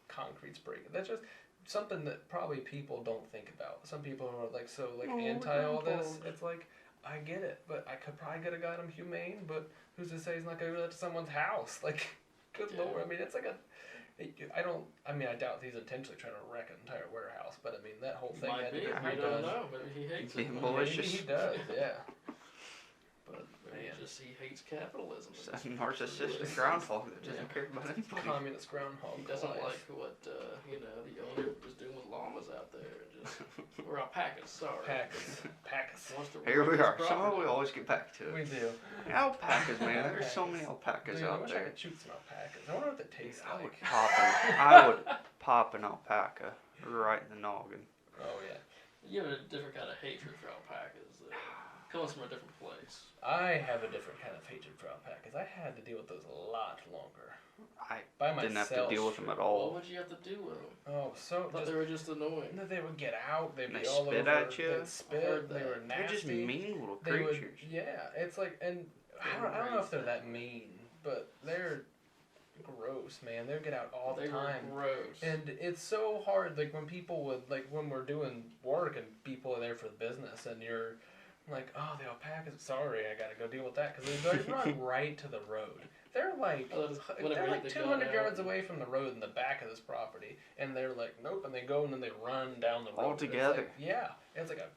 concrete's breaking. That's just something that probably people don't think about. Some people are like anti all this. It's like, I get it, but I could have got him humane, but who's to say he's not gonna do that to someone's house? Like, good Yeah. lord. I mean, it's like I doubt he's intentionally trying to wreck an entire warehouse, but I mean, that whole thing Might had to be. be I redone. don't know. Maybe he hates it. Yeah, Maybe malicious. he does, yeah. But Maybe man, he hates capitalism. a narcissistic groundhog that doesn't care about anybody. communist groundhog. He doesn't life. like what the owner is doing with llamas out there. Or alpacas. Sorry. Packers. Wants to Here we ruin his are. Somehow property. we always get back to We it. do. Alpacas, man. There's so many alpacas Dude, I out wish I there. could shoot some alpacas. I wonder what they taste I would like. I would pop an alpaca right in the noggin. Oh yeah. You have a different kind of hatred for alpacas. Comes from a different place. I have a different kind of hatred for alpacas. I had to deal with those a lot longer. I By myself. didn't have to deal with them at What all. would you have to do with them? Oh, so I thought they were just annoying. no, they would get out. They'd And be they all spit over. at you? They'd I spit. heard They that. were nasty. They're just mean little They would, creatures. yeah. It's like, and I don't know if they're that mean, but they're gross, man. They get out all the They time. were gross. And it's so hard, like when people would, like when we're doing work and people are there for the business and you're like, oh, the alpacas, sorry, I gotta go deal with that because they run right to the road. They're like, Whenever they're like they 200 go yards out. away from the road in the back of this property, and they're like, nope, and they go and then they run down the road. All It's together? like, yeah, it's like a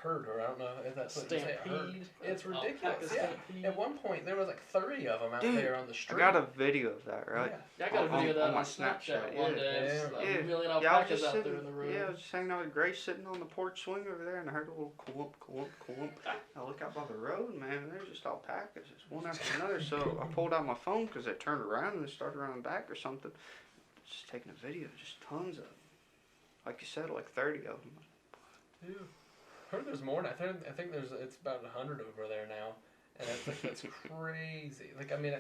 herd, or I don't know if that's what you say, a herd. Stampede. It's ridiculous, Alpaca yeah. stampede. At one point, there was like 30 of them out Dude, there on the I street. got a video of that, right? Yeah. Yeah, I got a video of that on my on Snapchat Snapchat, one yeah. day. It's Yeah. a Yeah. million Yeah, I was alpacas just out sitting, there in the road. I was just hanging out with Grace sitting on the porch swing over there, and I heard a little clump, clump, clump. I look out by the road, man, and there's just alpacas, just one after another. So I pulled out my phone because they turned around and they started running back or something. Just taking a video, just tons of them. Like you said, like 30 of them. Yeah. I heard there's more. I think it's about 100 over there now, and it's like that's crazy. Like I mean,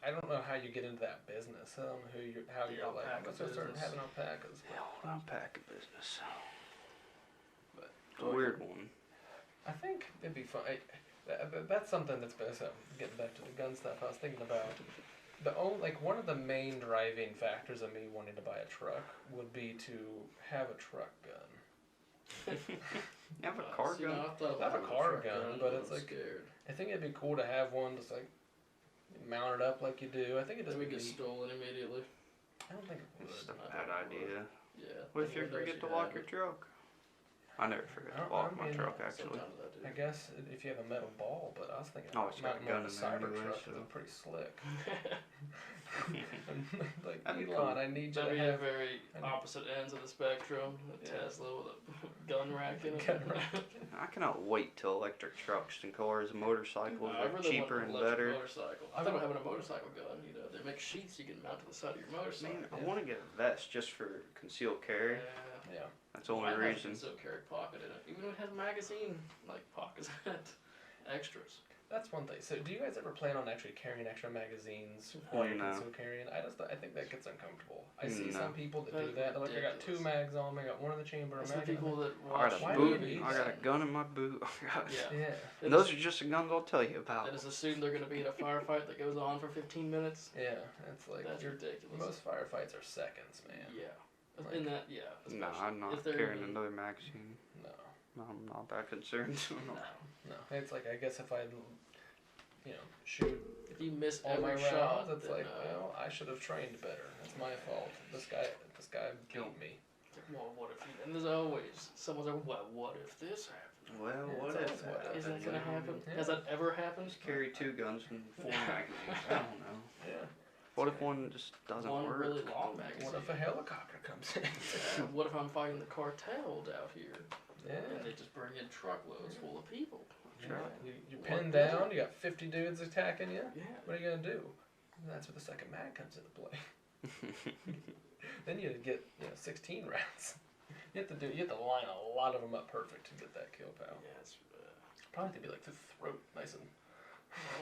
I don't know how you get into that business. I don't know how The you're like, I'm alpaca gonna start business. having alpacas. The old alpaca business. But It's a weird one. I think it'd be fun. That's something that's best. Getting back to the gun stuff, I was thinking about one of the main driving factors of me wanting to buy a truck would be to have a truck gun. You have a car gun? I have a car gun, but it's like I think it'd be cool to have one just like mount it up like you do. I think it doesn't get stolen immediately. I don't think it would. It's a bad idea. Yeah. What if you forget to lock your truck? I never forget to lock my truck, actually. I guess if you have a metal ball, but I was thinking it's got a gun in there anyway, so it's pretty slick. Like, That'd be Elon, cool. I need you That'd to be have... the very opposite ends of the spectrum. A Tesla with a gun rack in it. I cannot wait till electric trucks and cars and motorcycles I are really cheaper want and an electric better. motorcycle. I thought about having a motorcycle gun. You know, they make sheaths you can mount to the side of your motorcycle. Man, I want to get a vest just for concealed carry. Yeah. That's the only reason. Still carry pocket in it, even though it has magazine like pockets in it, extras. That's one thing. So, do you guys ever plan on actually carrying extra magazines Oh, while you're no. concealed carrying? I think that gets uncomfortable. I see No. some people that That's do that. They're like, I got 2 ridiculous. mags on me. I got one in the chamber. There's A some mag in people that I watch got a Why do you boot. need I got a that? gun in my boot. Yeah. Yeah. And those are just the guns I'll tell you about. They just assume they're going to be in a firefight that goes on for 15 minutes. Yeah. It's like That's ridiculous. most firefights are seconds, man. Yeah. Like- In that, yeah. No, I'm not if they're carrying even- another magazine. No. I'm not that concerned. No. It's like, I guess if I, shoot If you miss all my every rounds, shot, it's then, like, well, I should have trained better. It's my fault. This guy beat me. well, what if you, and there's always someone's like, well, what if this happens? Well, Yeah, what it's if always what that Is that happens? going to happen? Yeah. Has that ever happened? Just carry 2 guns and 4 magazines. I don't know. Yeah. What if one just doesn't One work? really long magazine. What if a helicopter comes in? What if I'm fighting the cartels out here Yeah. and they just bring in truckloads full of people? Yeah. You're What pinned then? down. You got 50 dudes attacking you. Yeah. What are you gonna do? And that's where the second mag comes into play. Then you get 16 rounds. You have to line a lot of them up perfect to get that kill, pal. Yeah, it's, Probably have to be like through the throat, nice and.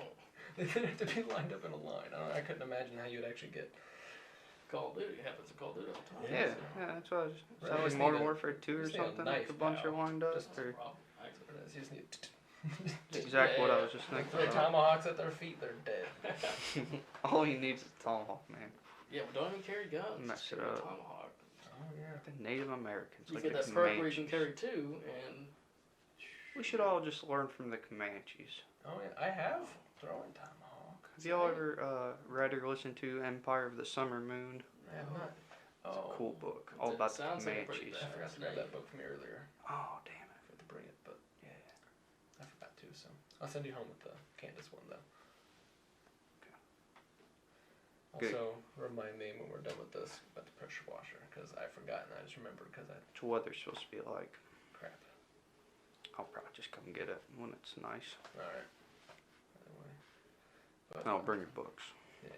oh. They have to be lined up in a line. I couldn't imagine how you would actually get. Call of Duty happens in Call of Duty all the time. Yeah, that's what I was. Is Right, that you like just Modern need a- Warfare 2 or just need a something? knife, Like a bunch pal. are lined up? Just Or? You just need. That's exactly what I was just Like thinking. throw tomahawks at their feet, they're dead. All you need is a tomahawk, man. Yeah, but don't even carry guns. Mess Just it carry a up. Tomahawk. Oh yeah. The Native Americans, You like get the that perk where you Comanches. can carry 2, and We should all just learn from the Comanches. Oh yeah. I have throwing tomahawk. Have y'all ever read or listened to Empire of the Summer Moon? I have not. It's Oh. a cool book, all It about the sounds like a pretty Comanches. I forgot to grab that book from you earlier. Oh, damn it. I forgot to bring it, but yeah, I forgot to. So I'll send you home with the Candace one though. Good. Also, remind me when we're done with this about the pressure washer because I forgot and I just remembered because I What's the weather supposed to be like? crap. I'll probably just come get it when it's nice. All right. Anyway. But, No, bring your books. Yeah.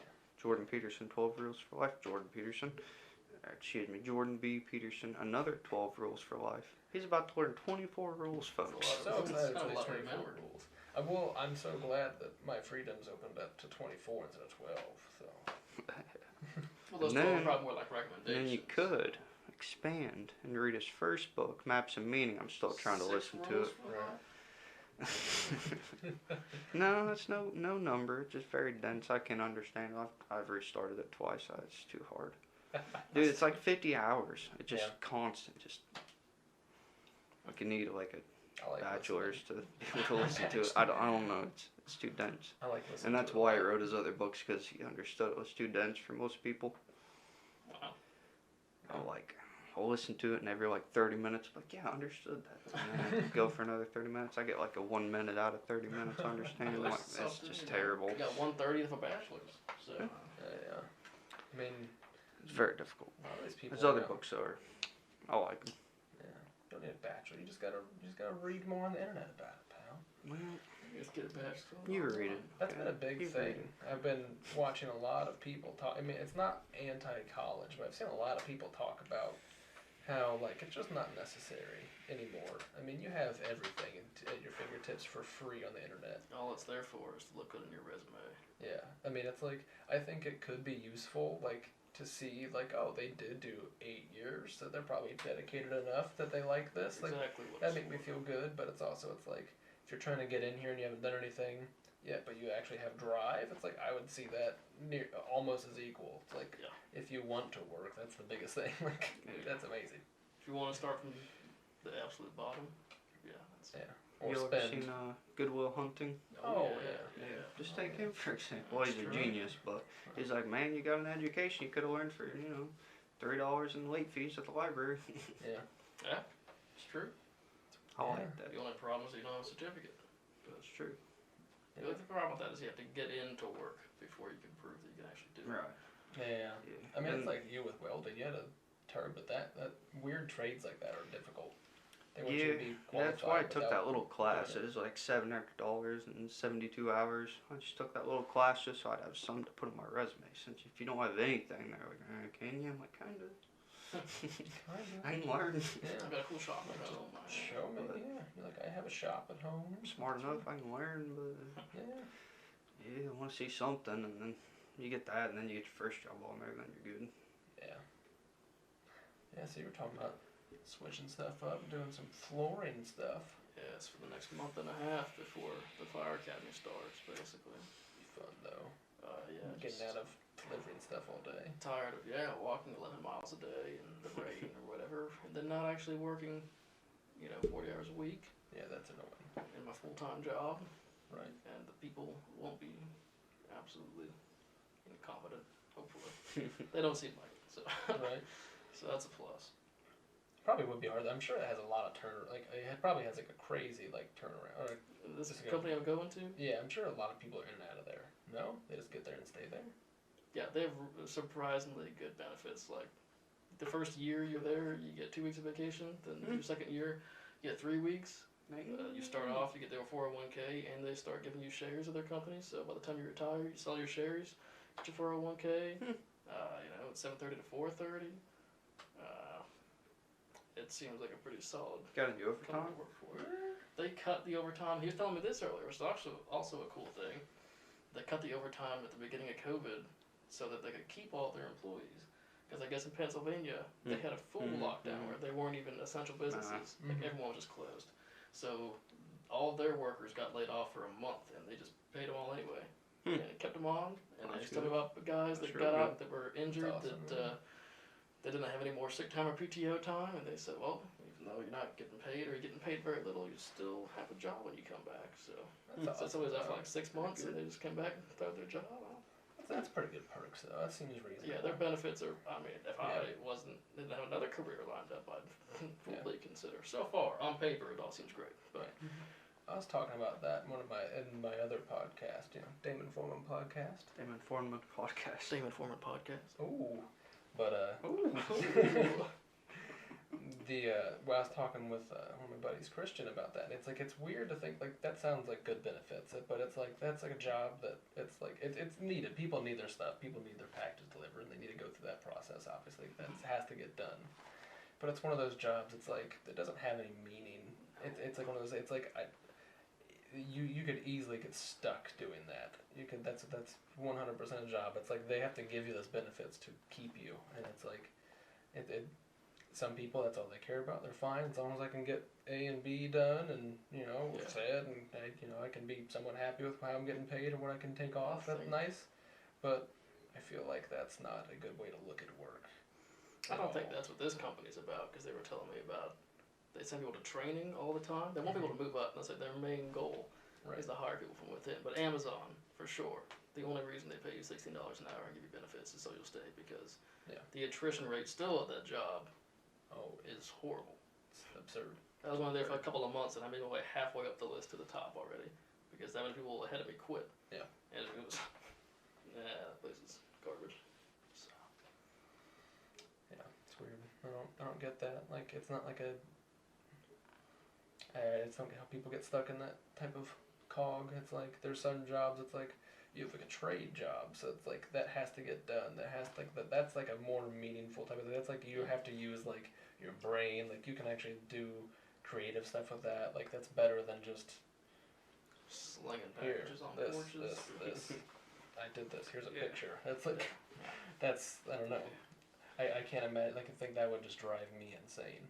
Jordan Peterson, 12 Rules for Life. Jordan Peterson. Jordan B. Peterson, another 12 Rules for Life. He's about to learn 24 rules, folks. So excited It's for not a these lot to 24 remember. rules. I'm so glad that my freedoms opened up to 24 instead of 12. So. well, those And 12 then- are probably more like And recommendations. then you could expand and read his first book, Maps of Meaning. I'm still trying to 6 listen to rules it. for life? No, it's no number. It's just very dense. I can understand. I've restarted it twice. It's too hard. Dude, it's like 50 hours. It's just Yeah. constant. Just like you need like a I like bachelor's to be able to listen to it. I don't know. It's too dense. I like listening And that's to it. why he wrote his other books, because he understood it was too dense for most people. Wow. I'll listen to it and every like 30 minutes, like, yeah, I understood that. And then go for another 30 minutes. I get like a 1 minute out of 30 minutes understanding. Like, it's Something, just you know, terrible. You got 1/30 of a bachelor's. So, Yeah. I mean, It's very difficult. a lot of these people. His other now- books are, I like them. Yeah. You don't need a bachelor. You just gotta read more on the internet about it, pal. Well, just get a bachelor's. you read it. That's Okay. been a big You read thing. I've been watching a lot of people talk. I mean, it's not anti-college, but I've seen a lot of people talk about how like it's just not necessary anymore. I mean, you have everything at your fingertips for free on the internet. All it's there for is to look good on your resume. Yeah, I mean, it's like I think it could be useful. Like to see like, oh, they did do 8 years, so they're probably dedicated enough that they like this. Like, exactly what that make me feel good, but it's like if you're trying to get in here and you haven't done anything yet, but you actually have drive, it's like I would see that almost as equal. It's like if you want to work, that's the biggest thing. Like that's amazing. If you want to start from the absolute bottom, Or you ever seen Goodwill Hunting? Oh yeah. Just take him for example. Well, he's a genius, but he's like, man, you got an education you could have learned for $3 in late fees at the library. Yeah, it's true. I like that. The only problem is you don't have a certificate. That's true. The only problem with that is you have to get into work before you can prove that you can actually do it. Right. Yeah. I mean, it's like you with welding. You had a term, but that weird trades like that are difficult. They want you to be qualified. That's why I took that little class. It was like $700 and 72 hours. I just took that little class just so I'd have something to put on my resume. Since if you don't have anything, they're like, can you? I'm like, kind of. I can learn. Yeah. I got a cool shop at home. Show me, yeah. You're like, I have a shop at home. I'm smart enough, I can learn, but I want to see something, and then you get that, and then you get your first job on there, then you're good. Yeah. Yeah, so you were talking about switching stuff up, doing some flooring stuff. Yeah, it's for the next month and a half before the fire academy starts, basically. Be fun though. Getting out of delivering stuff all day. Tired of walking 11 miles a day in the rain or whatever, and then not actually working, 40 hours a week. Yeah, that's annoying. In my full-time job. Right. And the people won't be absolutely incompetent. Hopefully, they don't seem like it. So. Right. So that's a plus. Probably would be hard. I'm sure it has a lot of it probably has like a crazy turnaround. This company I'm going to? Yeah, I'm sure a lot of people are in and out of there. No? They just get there and stay there? Yeah, they have surprisingly good benefits. Like, the first year you're there, you get 2 weeks of vacation. Then your second year, you get 3 weeks. You start off, you get their 401k, and they start giving you shares of their company. So by the time you retire, you sell your shares, get your 401k. It's 7:30 to 4:30. It seems like a pretty solid. Got any overtime? Work for. They cut the overtime. He was telling me this earlier. It's also a cool thing. They cut the overtime at the beginning of COVID so that they could keep all their employees. Because I guess in Pennsylvania, they had a full lockdown where they weren't even essential businesses. Like everyone was just closed. So all of their workers got laid off for a month, and they just paid them all anyway. And it kept them on. And they just told me about the guys that got out that were injured, awesome, that they didn't have any more sick time or PTO time. And they said, well, even though you're not getting paid or you're getting paid very little, you still have a job when you come back. So that's always after like 6 months, and they just came back and started their job. That's pretty good perks, though. That seems reasonable. Yeah, their benefits are. I mean, if I didn't have another career lined up, I'd fully consider. So far, on paper, it all seems great. But I was talking about that in my other podcast, Damon Foreman podcast. Damon Foreman podcast. Ooh, but I was talking with one of my buddies, Christian, about that. And it's weird to think that sounds like good benefits, but it's like that's like a job that it's needed. People need their stuff. People need their packages delivered, and they need to go through that process. Obviously, that has to get done. But it's one of those jobs. It's like that doesn't have any meaning. It's like one of those. It's like you could easily get stuck doing that. You could. That's 100% a job. It's like they have to give you those benefits to keep you, and it's like it. Some people, that's all they care about. They're fine as long as I can get A and B done, and said, and I can be somewhat happy with how I'm getting paid or what I can take off. That's nice, but I feel like that's not a good way to look at work. I don't think that's what this company's about, because they were telling me about they send people to training all the time. They want people to move up. That's like their main goal is to hire people from within. But Amazon, for sure, the only reason they pay you $16 an hour and give you benefits is so you'll stay, because the attrition rate still at that job is horrible. It's absurd. I was only there for a couple of months, and I made my way halfway up the list to the top already, because that many people ahead of me quit. Yeah. And it was, that place is garbage. So. Yeah, it's weird. I don't get that. Like, it's not like I just don't get how people get stuck in that type of cog. It's like there's some jobs. It's like you have like a trade job, so it's like that has to get done. That's like a more meaningful type of thing. That's like you have to use like your brain. Like you can actually do creative stuff with that. Like that's better than just slinging packages on porches. This. I did this. Here's a picture. That's like, that's I don't know. I can't imagine. Like, I think that would just drive me insane.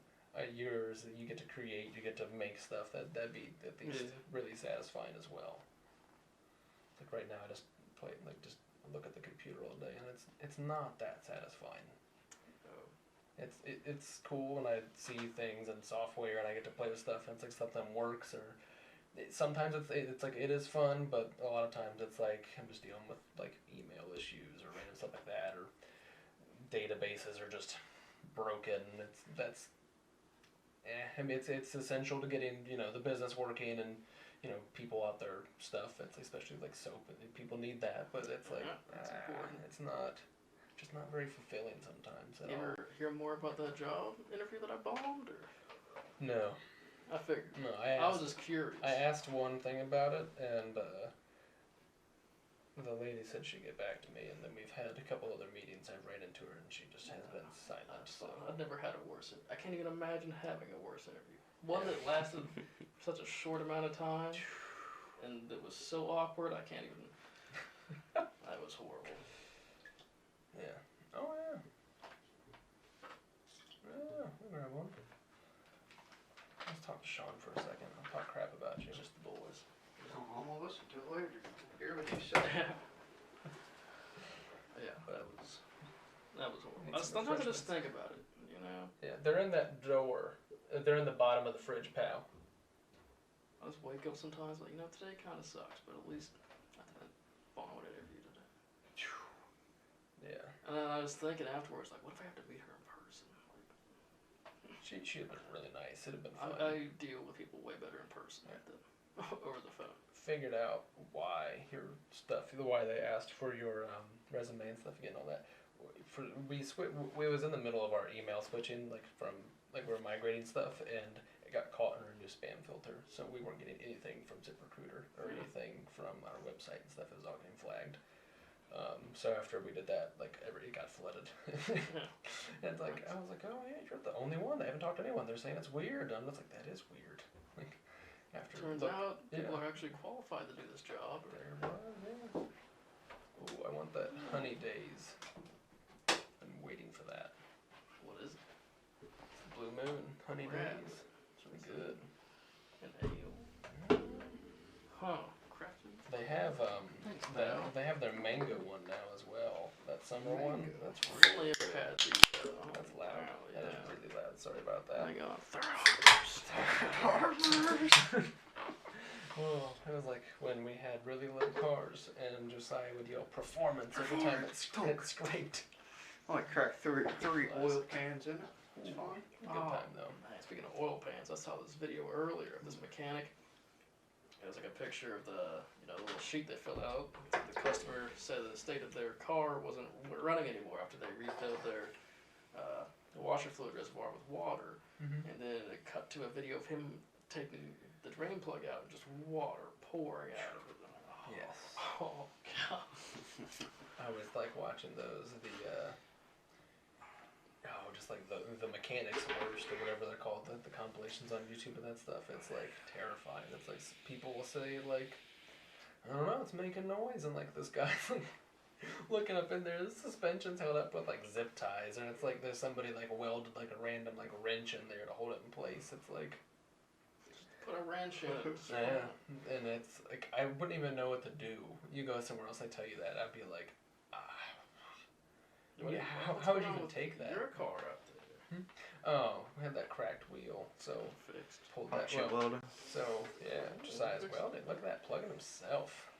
Yours, you get to create, you get to make stuff. That'd be at least really satisfying as well. Like right now, I just play just look at the computer all day, and it's not that satisfying. It's cool when I see things in software and I get to play with stuff and it's like something works, or sometimes it's like it is fun, but a lot of times it's like I'm just dealing with like email issues or random stuff like that, or databases are just broken. I mean it's essential to getting the business working and people out there stuff. It's especially like soap. People need that, but it's like it's not very fulfilling sometimes. You ever hear more about that job interview that I bombed? Or? No. I figured. No, I was just curious. I asked one thing about it, and the lady said she'd get back to me, and then we've had a couple other meetings. I've ran into her, and she just has been silent. So I've never had a worse. I can't even imagine having a worse interview. One that lasted such a short amount of time, and it was so awkward. I can't even. That was horrible. Yeah. Oh yeah. Yeah, we'll grab one. Let's talk to Sean for a second. I'll talk crap about you. Just the boys. I'm gonna listen to it later. Hear what you say. Yeah, that was horrible. Sometimes I just think about it, Yeah, they're in that drawer. They're in the bottom of the fridge, pal. I just wake up sometimes like, today kind of sucks, but at least I didn't bomb an interview today. Yeah. And then I was thinking afterwards, like, what if I have to meet her in person? Like, she'd have been really nice. It'd have been fun. I deal with people way better in person than over the phone. Figured out why they asked for your resume and stuff again, all that. We was in the middle of our email switching, we were migrating stuff, and it got caught in our new spam filter, so we weren't getting anything from ZipRecruiter or anything from our website and stuff. It was all getting flagged. So after we did that, it got flooded. And I was like, oh yeah, you're the only one. I haven't talked to anyone. They're saying it's weird. I'm just like, that is weird. Turns out people are actually qualified to do this job. There was, yeah. Ooh, I want that Honey Days. I'm waiting for that. What is it? It's Blue Moon Honey Days. It's really good. An ale. Huh. Crafted. They have they have their mango one now as well. That summer one. That's really ever had the. That's loud. That is really loud. Sorry about that. I got Armorers. Oh, it was like when we had really little cars and Josiah would yell performance every time it scraped. I cracked three oil cans in it. It's fine. Good time though. Nice. Speaking of oil pans, I saw this video earlier of this mechanic. It was like a picture of the little sheet they filled out. The customer said the state of their car wasn't running anymore after they refilled their the washer fluid reservoir with water. And then it cut to a video of him taking the drain plug out and just water pouring out of it. Yes. Oh god. I was watching those just the mechanics worst or whatever they're called, the compilations on YouTube and that stuff. It's terrifying. It's people will say I don't know, it's making noise, and this guy's looking up in there, the suspension's held up with zip ties, and it's there's somebody welded a random wrench in there to hold it in place. It's put a wrench in it. Yeah, and it's I wouldn't even know what to do. You go somewhere else, I tell you that, I'd be like, how would you even take that? Your car up there. Oh, we had that cracked wheel, so fixed. Pulled that. So yeah, Josiah's welding. Look at that, plugging himself.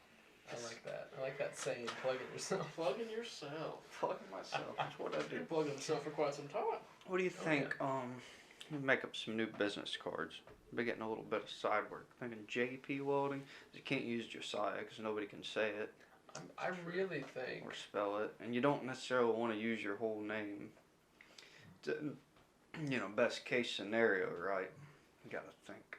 I like that. I like that saying, plugging yourself. Plugging yourself. Plugging myself. That's what I do. Plugging himself for quite some time. What do you think? You make up some new business cards. Be getting a little bit of side work. Thinking JP welding. You can't use Josiah because nobody can say it. I really think. Or spell it, and you don't necessarily want to use your whole name. Best case scenario, right? You gotta think.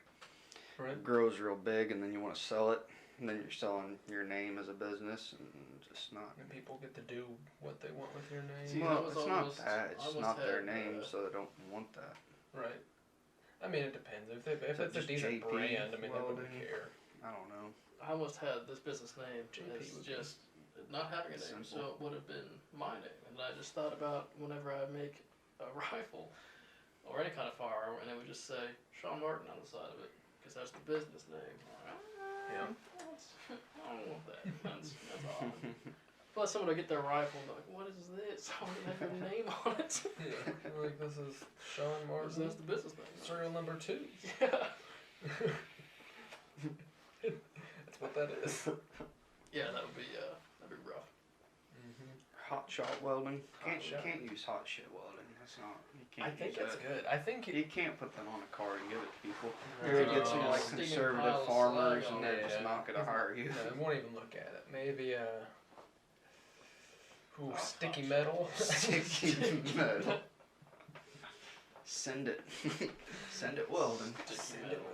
Right. It grows real big, and then you want to sell it, and then you're selling your name as a business, and just not. And people get to do what they want with your name. See, well, it's not that. It's not their name, so they don't want that. Right. I mean, it depends. If it's a decent brand, I mean, they wouldn't care. I don't know. I almost had this business name. JP It's just not having a name, so it would have been my name. And I just thought about whenever I make a rifle or any kind of firearm, and it would just say Sean Martin on the side of it, because that's the business name. Yeah. I don't want that. That's odd. Plus, someone will get their rifle and be like, what is this? I want to have your name on it. Yeah. Like, this is Sean Martin. That's the business name. Serial number 2. Yeah. That's what that is. Yeah, that'd be rough. Hot shot welding. Shot. Can't use hot shit welding. That's not. You can't I think use it's that. good. I think You can't put that on a card and give it to people. No. You're gonna get some No. like Steaming conservative pile of farmers, slag and on they're it. just Yeah. not gonna hire you. No, I won't even look at it. Maybe Oh, sticky hot metal. Sticky metal. Send it. Send it welding. Sticky Send it metal.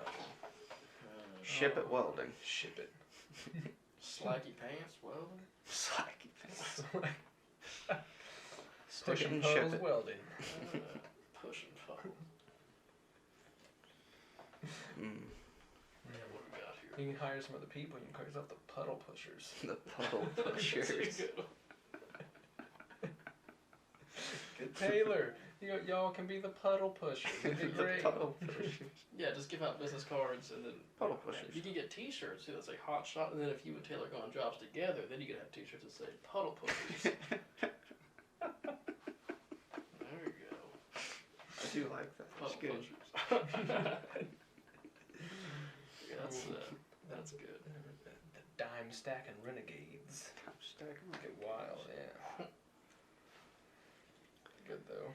Ship it welding. Ship it. Slacky pants welding. Slacky pants. Stick Push it and and ship puddles it. welding. Push and pull. Yeah, what do we got here? You can hire some other people. You can call yourself the puddle pushers. The puddle pushers. That's a good one. Good Taylor. Y'all can be the puddle pushers. It'd be The great. puddle pushers. Yeah, just give out business cards and then Puddle pushers. You can get T-shirts too. That's like hot shot, and then if you and Taylor go on jobs together, then you can have T-shirts that say puddle pushers. There you go. I do like that. That's Puddle good. pushers. Yeah, that's good. The dime stacking renegades. I'm stacking Get wild, yeah. Good though.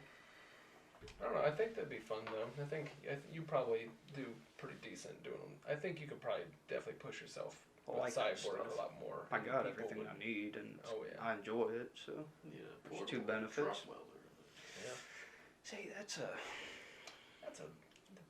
I don't know. I think that'd be fun though. I think you probably do pretty decent doing them. I think you could probably definitely push yourself I like that sideboard stuff. a lot more. I got People everything would- I need, and Oh yeah. I enjoy it. So Yeah, There's two benefits. Truck welder. see, that's a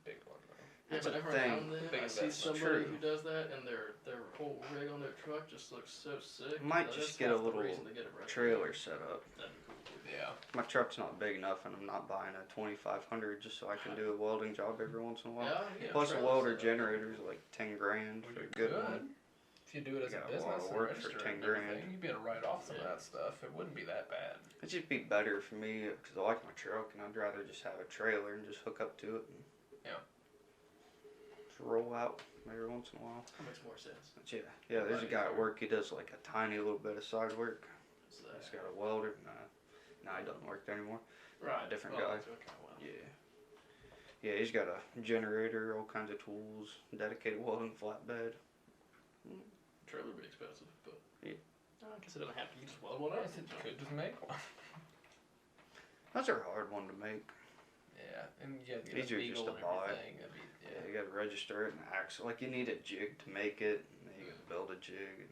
big one though. Yeah, That's but a every thing. now and then Big I see investment. somebody True. who does that, and their whole rig on their truck just looks so sick. Might That's just get a half the little reason to get it right. trailer set up. That'd be cool too. Yeah. My truck's not big enough, and I'm not buying a 2500 just so I can do a welding job every once in a while. Yeah. Plus, a trailer welder setup. generator's like 10 grand for a good one. If you do it as You a got a lot business of and work for register 10 and grand. everything, you'd be able to write off some of Yeah. that stuff. It wouldn't be that bad. It'd just be better for me because I like my truck, and I'd rather just have a trailer and just hook up to it and Yeah. just roll out every once in a while. That makes more sense. But yeah. There's a guy at work. He does like a tiny little bit of side work. So, He's got a welder. Nah, he doesn't work there anymore. right. different well, guy. that's okay, well. Yeah, he's got a generator, all kinds of tools, dedicated welding flatbed. Trailer would be expensive, but Yeah. I guess it doesn't have to. You just weld one up. Yes, you could just make one. That's a hard one to make. Yeah, and you have to get Easier a just beagle to and buy. everything. That'd be, Yeah, you gotta register it and axle. Like, you need a jig to make it, and then you gotta build a jig. And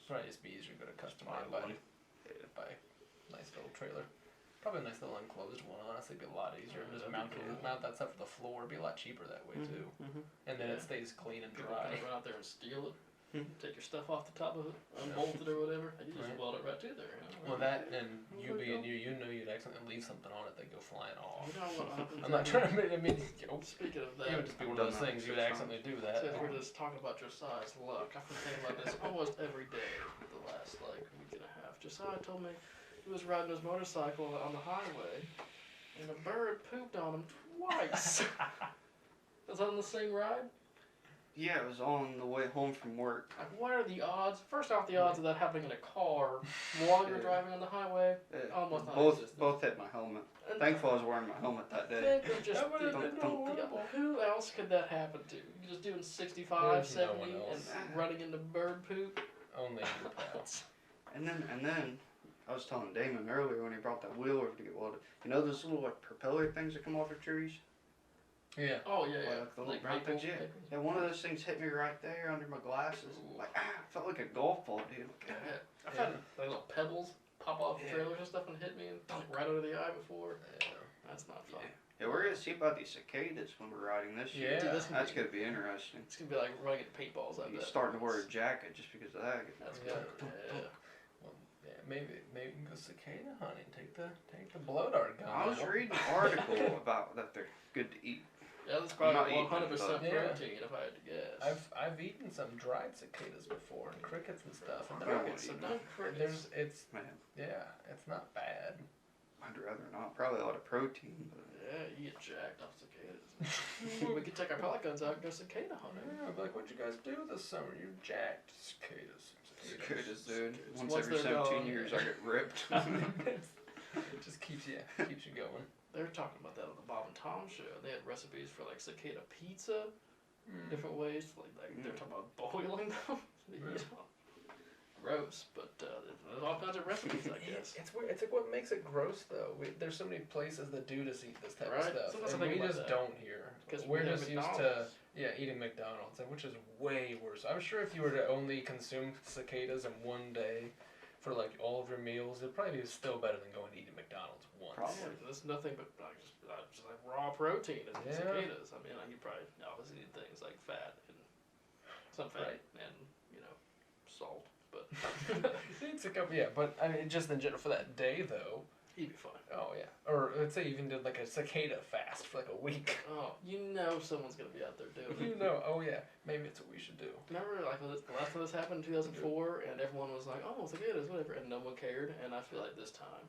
Probably just be easier to go to custom buy buy one. a nice little trailer. Probably a nice little enclosed one. Honestly, be a lot easier. Yeah, Just that'd be cool. mount that stuff to the floor. It'd be a lot cheaper that way too. And then Yeah. it stays clean and People dry. kind of run out there and steal it. Mhm. Take your stuff off the top of it, unbolt it or whatever, and you just Right. weld it right to there. You know? Well, that and you being you know you'd accidentally leave something on it, they go flying off. You know what happens? I'm not trying to. I mean, Speaking of that, it would just be I've one of done those that things you would 6 accidentally do that. since we're just talking about Josiah's luck, I've been thinking about this almost every day the last week and a half. Josiah told me he was riding his motorcycle on the highway, and a bird pooped on him twice. Was that on the same ride? Yeah, it was on the way home from work. Like, what are the odds? First off, the odds of that happening in a car while you're Yeah. driving on the highway. Almost both non-existent. hit my helmet. And Thankful I was wearing my helmet that day. think of just That would've been who else could that happen to? You're just doing 65, There's no 70 one and else. running into bird poop. Only you, pal. And then I was telling Damon earlier when he brought that wheel over to get welded. You know those little like propeller things that come off of trees? Yeah. Oh yeah, yeah. Like the little maple mountains, yeah. papers. Yeah, one of those things hit me right there under my glasses. Ooh. Like, felt like a golf ball, dude. Yeah. I've had like little pebbles pop off Yeah. trailers and stuff and hit me and right under the eye before. Yeah. That's not fun. Yeah, we're gonna see about these cicadas when we're riding this year. Yeah. Dude, That's gonna be interesting. It's gonna be like running into paintballs. I You're bet. starting to wear a jacket just because of that. That's Yeah. good. Yeah. Well, yeah, maybe you can go cicada hunting. Take the blow dart gun. I was out. reading an article about that they're good to eat. Yeah, that's probably I'm not 100% eating them, protein if I had to guess. I've eaten some dried cicadas before and crickets and stuff, and Crickets, so not crickets. Man, it's not bad. I'd rather not. Probably a lot of protein. But Yeah, you get jacked off cicadas. We could take our pelicans out and go cicada hunting. Yeah, I'd be like, what'd you guys do this summer? You jacked cicadas. cicadas, dude. Cicadas. Once Once every they're 17 gone, years, yeah. I get ripped. It just keeps you going. They were talking about that on the Bob and Tom show. They had recipes for like cicada pizza, different ways. They're talking about boiling them. Gross, but there's all kinds of recipes, I guess. It's weird. It's like what makes it gross though. There's so many places that do just eat this type of Right. stuff, Sometimes I and think we about just that. don't here. 'Cause We're we have just used to McDonald's. eating McDonald's, and which is way worse. I'm sure if you were to only consume cicadas in one day for like all of your meals, it'd probably be still better than going to eating McDonald's once. Probably. There's nothing but just like raw protein in Yeah. cicadas. I mean, you probably obviously need things like fat and some fat Right. and salt, but It's a couple, yeah, but I mean, just in general for that day though. he'd be fine. Oh yeah, or let's say you even did like a cicada fast for like a week. Oh, someone's gonna be out there doing it. Oh yeah, maybe it's what we should do. Remember, like the last time this happened in 2004, and everyone was like, "Oh, cicadas, whatever," and no one cared. And I feel like this time,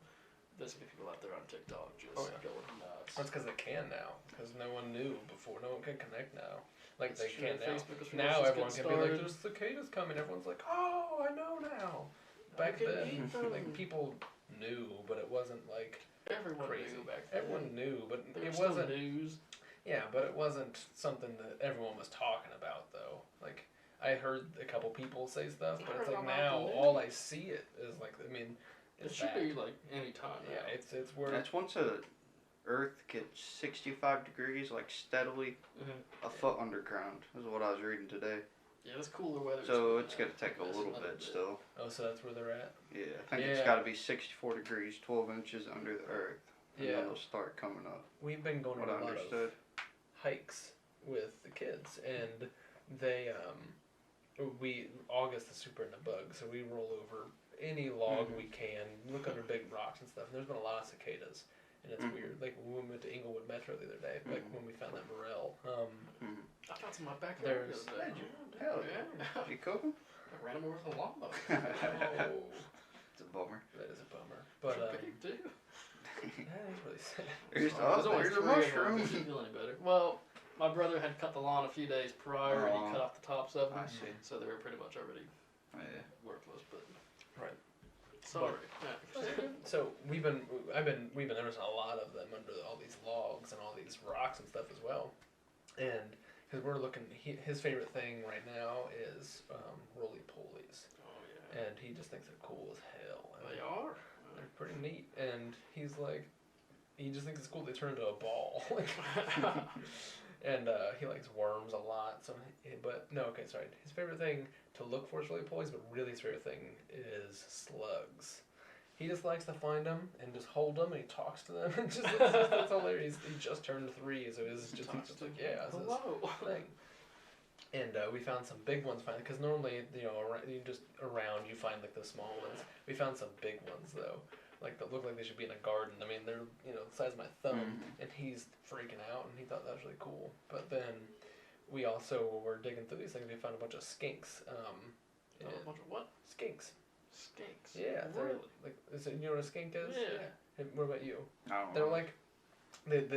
there's gonna be people out there on TikTok just going nuts. That's because they can now, because no one knew before. No one can connect now. Like It's they true, can now. Facebook is Now just everyone getting can be like, started. "There's cicadas coming." Everyone's like, "Oh, I know now." I Back can then, eat them. like people knew, but it wasn't like Everyone crazy. knew back then. Everyone knew, but There it was still wasn't. news. Yeah, but it wasn't something that everyone was talking about though. Like I heard a couple people say stuff, but it's I like heard now about the all I see it is like I mean, It it's should back. be like any time now. Yeah, it's where That's once the Earth gets 65 degrees, like steadily, Mm-hmm. a foot underground, is what I was reading today. Yeah, it's cooler weather. So it's going to take a That's little another bit still. oh, so that's where they're at. Yeah, I think it's Yeah. got to be 64 degrees, 12 inches under the Earth. And Yeah. then it'll start coming up. We've been going What on I a lot understood. of hikes with the kids, and they August is super into bugs, so we roll over any log we can, look under big rocks and stuff. And there's been a lot of cicadas, and it's weird. Like when we went to Inglewood Metro the other day, like when we found that morel. I found some in my backyard There's the other day. Hell Yeah. You cook 'em? I ran them over with a lawnmower. Oh, It's a bummer. that is a bummer. But They're big too. that is really sad. There's, There's always there's a 3 of them. mushroom. Doesn't feel any better. Well, my brother had cut the lawn a few days prior, and he cut off the tops of them, I see. so they were pretty much already Yeah. worthless. But Right. sorry. So we've been noticing a lot of them under all these logs and all these rocks and stuff as well, and because we're looking, his favorite thing right now is roly polies, Oh yeah. and he just thinks they're cool as hell. I mean, They are. they're pretty neat, and he's like, he just thinks it's cool. They turn into a ball, and he likes worms a lot. So, but no, okay, sorry. His favorite thing to look for is roly polies, but really his favorite thing is slugs. He just likes to find them and just hold them, and he talks to them. And that's hilarious. He just turned 3, so he's just like, yeah, it's Hello. this thing. And we found some big ones finally, because normally, around you find like the small ones. We found some big ones though, like that look like they should be in a garden. I mean, they're the size of my thumb, and he's freaking out, and he thought that was really cool. But then we also were digging through these things. We found a bunch of skinks. A bunch of what? Skinks. Skinks. Yeah, Really? you know what a skink is? Yeah. And what about you? I don't They're know. like,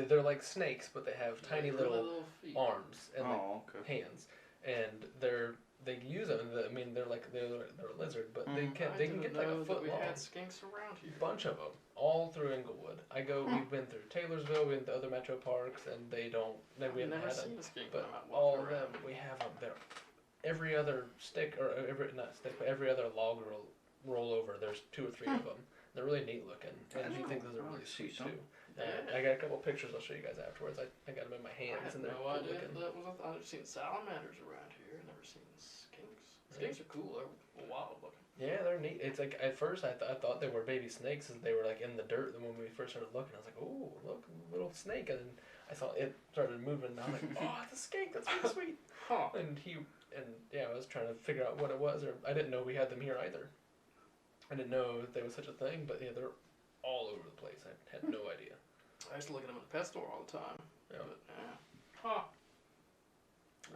they're like snakes, but they have tiny Really little feet. arms and like Oh, okay. hands, and they use them. I mean, they're a lizard, but they can get like a foot we long. had skinks around here. Bunch of them, all through Inglewood. We've been through Taylorsville, we've been to other metro parks, and we I've haven't never had seen them. a skink But when I'm out all walking of them, around. we have them there. Every other stick, or every other log roll over, there's 2 or 3 of them. They're really neat looking, and he thinks those are really sweet too. Yeah. I got a couple pictures I'll show you guys afterwards. I got them in my I hands, had and they're no cool idea looking. that was. I've seen salamanders around here. Never seen skinks. Skinks are cool. They're wild looking. Yeah, they're neat. It's like at first I thought they were baby snakes, and they were like in the dirt. And when we first started looking, I was like, "Oh, look, little snake!" And then I saw it started moving, and I'm like, "Oh, it's a skink. That's really sweet." Huh. And I was trying to figure out what it was, or I didn't know we had them here either. I didn't know there was such a thing, but yeah, they're all over the place. I had no idea. I used to look at them at the pet store all the time. Yeah. But, Huh.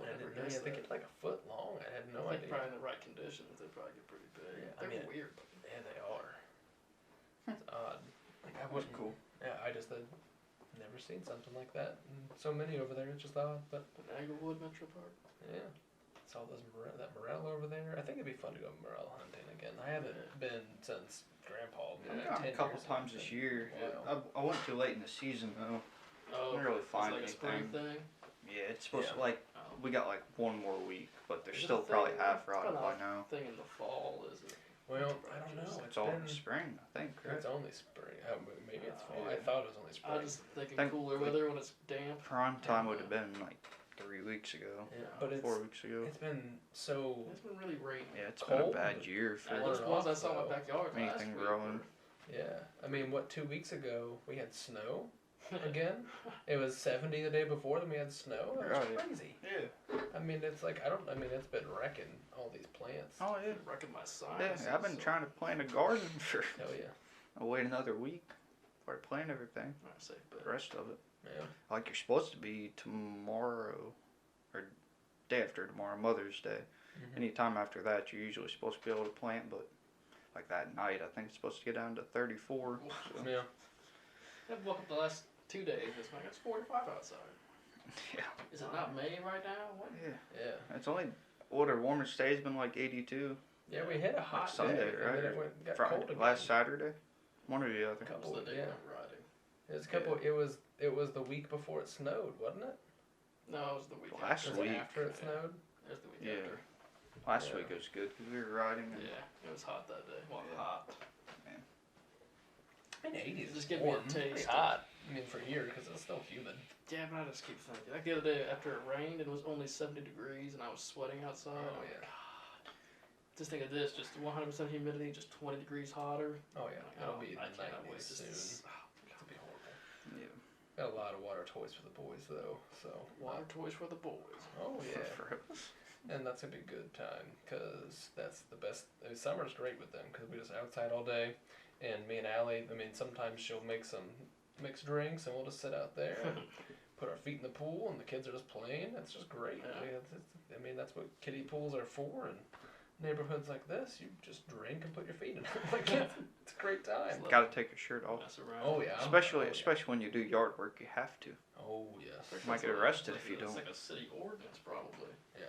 I didn't know. I think it's like a foot long. I had no I think idea. probably in the right conditions, they probably get pretty big. Yeah, They're weird. Yeah, they are. It's odd. Like I wouldn't. cool. Yeah, I just had never seen something like that. And so many over there. It's just odd, but An Englewood Metro Park. yeah. Saw that morel over there. I think it'd be fun to go morel hunting again. I haven't been since Grandpa. I've gone a couple times this year. Wow. I went too late in the season though. Oh, Didn't really it's find like a spring anything. thing. Yeah, it's supposed to Oh. we got like one more week, but they're Is it still a probably thing? half It's rotten kinda by now. Thing in the fall, is it? Well, I don't know. It's all in spring, I think. Right? It's only spring. Oh, maybe it's fall. Yeah. I thought it was only spring. I just thinking Think- cooler weather when it's damp. Prime time would have been like 3 weeks ago, Yeah, but 4 weeks ago. it's been so It's been really rainy. Yeah, it's been a cold. bad year for Those on ones I off, saw in my though. backyard last anything week growing. yeah. I mean, what 2 weeks ago we had snow again. It was 70 the day before, then we had snow. That was Right. crazy. Yeah. I mean, it's like I mean, it's been wrecking all these plants. Oh yeah. Wrecking my Yeah, sinuses. I've been trying to plant a garden for. Hell yeah. I'll wait another week before I plant everything. I say, but The rest of it. Yeah. Like you're supposed to be tomorrow, or day after tomorrow, Mother's Day. Mhm. Anytime after that, you're usually supposed to be able to plant, but like that night, I think it's supposed to get down to 34. So. Yeah. I've woke up the last 2 days. It's like it's 45 outside. Yeah. Is it not May right now? What? Yeah. Yeah. It's only our warmest day's been like 82. Yeah, we hit a hot Sunday, day, right? And then it got Friday, cold again. last Saturday, one or the other. Couple, What was the day yeah. I'm riding? It was a couple. It was the week before it snowed, wasn't it? No, it was the week Last Was after. it week. after it Yeah. snowed? It was the week Yeah. after. Last Yeah. week it was good because we were riding. And Yeah, it was hot that day. Well, Yeah. hot. I mean, 80 is Just give me a warm, pretty taste. hot. I mean, for here because it's still humid. Yeah, but I just keep thinking. Like the other day after it rained, it was only 70 degrees and I was sweating outside. Oh, I'm yeah. like, God. Just think of this, just 100% humidity, just 20 degrees hotter. Oh yeah, Like, it'll oh, be in I the cannot wait 90s to soon. s- It'll be horrible. Yeah. Got a lot of water toys for the boys though, so Water toys for the boys. Oh yeah, For and that's gonna be a good time because that's the best. I mean, summer's great with them because we're just outside all day, and me and Allie. I mean, sometimes she'll make some mixed drinks and we'll just sit out there and put our feet in the pool and the kids are just playing. It's just great. Yeah. I mean, that's what kiddie pools are for. And neighborhoods like this, you just drink and put your feet in. Like it's a great time. Got to take your shirt off. Mess around. Oh yeah, Especially when you do yard work, you have to. Oh yes. Especially Might it's get like- arrested it's if you like- don't. It's like a city ordinance, probably. Yeah.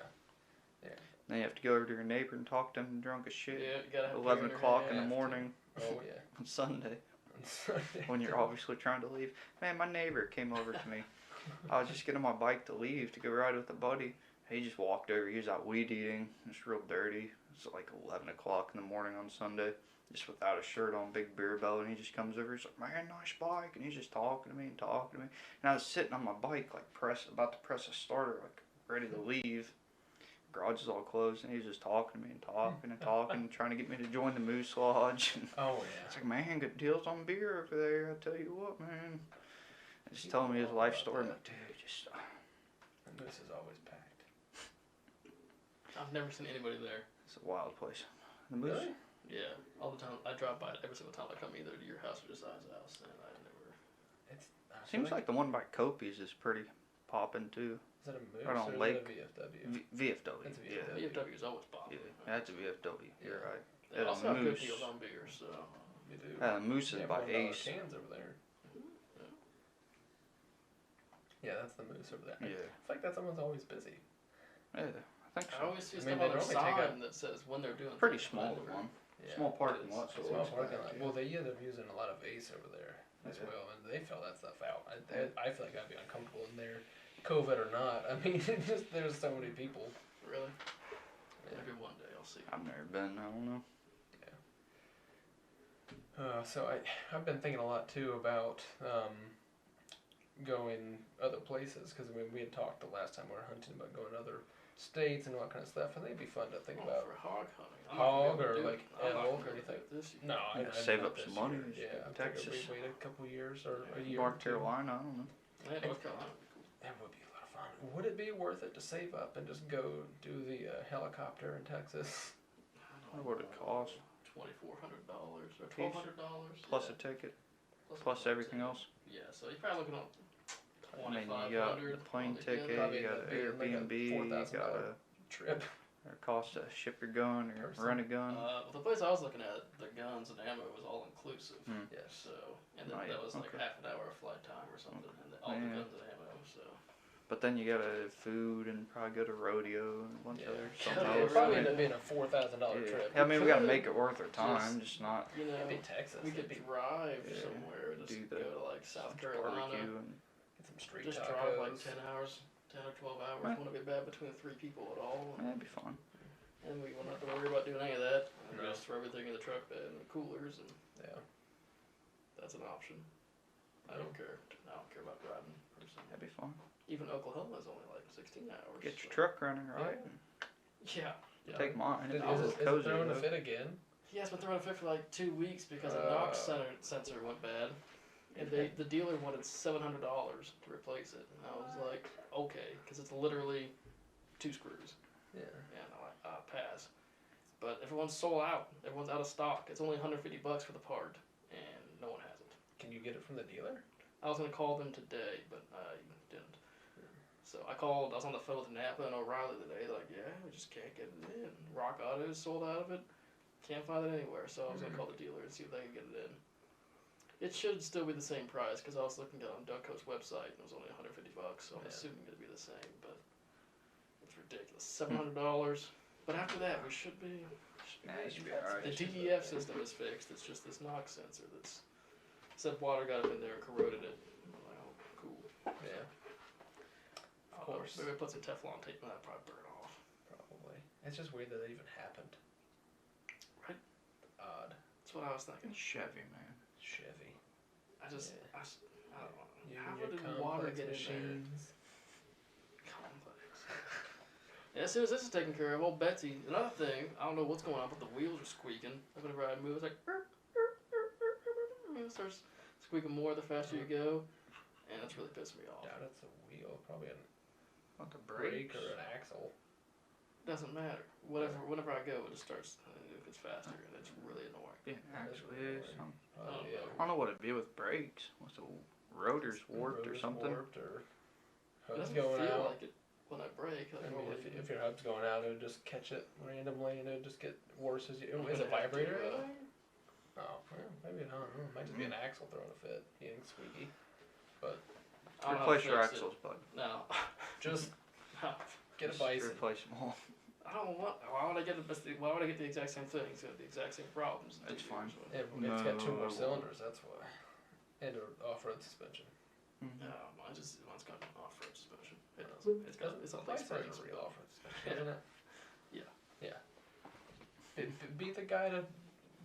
Then you have to go over to your neighbor and talk to him drunk as shit. Yeah, you gotta have 11 beer your o'clock hand in the after. morning Oh yeah. on Sunday On Sunday. when you're obviously trying to leave. Man, my neighbor came over to me. I was just getting on my bike to leave to go ride with a buddy. He just walked over. He was out weed eating. It's real dirty. It's like 11 o'clock in the morning on Sunday. Just without a shirt on, big beer belly. And he just comes over. He's like, man, nice bike. And he's just talking to me and talking to me. And I was sitting on my bike, like about to press a starter, like ready to leave. Garage is all closed. And he was just talking to me and talking and talking, trying to get me to join the Moose Lodge. And Oh it's yeah. like, man, good deals on beer over there. I tell you what, man. And just telling me his life story. I'm like, dude, just. The Moose is always packed. I've never seen anybody there. It's a wild place. The Moose. Really? Yeah, all the time. I drive by it every single time I come either to your house or to Si's house, and I never. It's. I Seems feel like the one by Kopi's is pretty popping too. Is that a Moose right on or Lake. is it a VFW? VFW. It's a Yeah. VFW. VFW is always popping. Yeah, that's a VFW. You're Yeah. right. They Yeah, also have good Moose. deals on beer, so. You do. Moose They is have by $1 Ace. cans over there. Yeah, that's the Moose over there. Yeah. I feel like that someone's always busy. Yeah, I think I so. always see I stuff mean, on they their normally take sign that says when they're doing Pretty things, small but I never- one. Yeah. Small parking It is. lot. So Small it's parking back, lot. yeah. Well, they end up using a lot of Ace over there as Yeah. well, and they fill that stuff out. I feel like I'd be uncomfortable in there, COVID or not. I mean, it just there's so many people. Really? Yeah. Maybe one day I'll see. I've never been. I don't know. So I've been thinking a lot too about going other places because I mean we had talked the last time we were hunting about going to other states and all that kind of stuff, and they'd be fun to think Oh, about. for hog hunting. I'm Hog not gonna or, do it. like, I'm not elk gonna or do anything. it this year. No, Yeah, I save not up this some money, year. just Yeah, go to I figured Texas. we wait a couple years or a year. North or two. Carolina. I don't know. Yeah, North Carolina would be cool. That would be a lot of fun. Would it be worth it to save up and just go do the helicopter in Texas? What would it cost? $2,400 or Piece? $1,200 Plus a ticket. Plus a everything else. Yeah, so you're probably looking at I mean, you got the plane ticket, you got an Airbnb, you got a trip. cost to ship your gun or rent a gun. Well, the place I was looking at, the guns and ammo was all inclusive. Yeah. So, and then that was like half an hour of flight time or something, and all the guns and ammo. So. But then you gotta food and probably go to rodeo and a bunch of other stuff. It'll probably end up being a $4,000 trip. I mean, we gotta make it worth our time, just not. You know, it'd be Texas. We could drive somewhere, just go to like South Carolina, and get some street just tacos. drive like 10 hours, 10 or 12 hours. Wouldn't be bad between 3 people at all. That'd be fun. And we won't have to worry about doing any of that. And just throw everything in the truck bed and the coolers, and that's an option. I don't care. I don't care about driving personally. That'd be fun. Even Oklahoma is only like 16 hours. Get your truck running, right? Yeah. Take mine. Is it throwing a fit again? Yeah, it's been throwing a fit for like 2 weeks because the NOx sensor went bad. And the dealer wanted $700 to replace it. And I was like, okay, because it's literally 2 screws. Yeah. And I'm like, pass. But everyone's sold out. Everyone's out of stock. It's only $150 for the part, and no one has it. Can you get it from the dealer? I was gonna call them today, but I didn't. So I was on the phone with Napa and O'Reilly today. They're like, yeah, we just can't get it in. Rock Auto is sold out of it. Can't find it anywhere. So I was gonna call the dealer and see if they can get it in. It should still be the same price because I was looking at it on Duckco's website and it was only $150. So I'm assuming it'll be the same, but it's ridiculous. $700. But after that, we should be. The TDF system is fixed. It's just this NOx sensor that's said water got up in there and corroded it. I'm like, oh, cool. Yeah. Of course. Maybe I put some Teflon tape and that'd probably burn off. Probably. It's just weird that it even happened. Right? Odd. That's what I was thinking. Chevy, man. Chevy. I don't know. How did water get in there? Complex. Yeah, as soon as this is taken care of, old Betsy, another thing, I don't know what's going on, but the wheels are squeaking. Whenever I move, it's like, it starts squeaking more the faster you go, and it's really pissing me off. Doubt it's a wheel, probably a brake or an axle. Doesn't matter. Whenever I go, it just starts, it gets faster, and it's really annoying. Yeah, actually is. I don't know what it'd be with brakes. What's the rotors warped or something? Warped or It hub's doesn't going feel out. like it when I brake. Like, I mean, if your hub's going out, it would just catch it randomly and it would just get worse as you. Is it vibrator? Oh, well, maybe not. It might just be an axle throwing a fit, being squeaky. But replace your axles, bud. No. Just No. get a bison. Replace them all. I don't want. Why would I get the exact same thing? It's got the exact same problems. It's fine. It's got 2 more cylinders. That's why. And an off-road suspension. No, mine's got an off-road suspension. It doesn't. It's a place Bicycle's a real off-road suspension, isn't it? Yeah. Be the guy to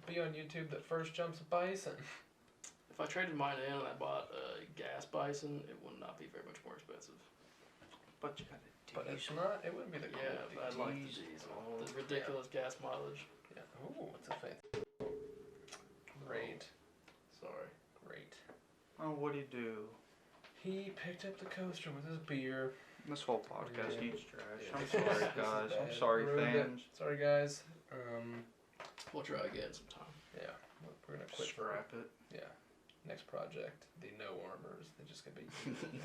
be on YouTube that first jumps a bison. If I traded mine in and I bought a gas bison, it would not be very much more expensive. But you got a But it's not. It wouldn't be the but I like the diesel. The ridiculous gas mileage. Yeah. Ooh, what's a fancy? Great. Sorry. Great. Oh, what do you do? He picked up the coaster with his beer. This whole podcast needs trash. Yeah. I'm sorry, guys. I'm sorry, fans. Sorry, guys. We'll try again sometime. Yeah, we're gonna quit. Scrap it. Yeah. Next project, the No Armors. They're just gonna be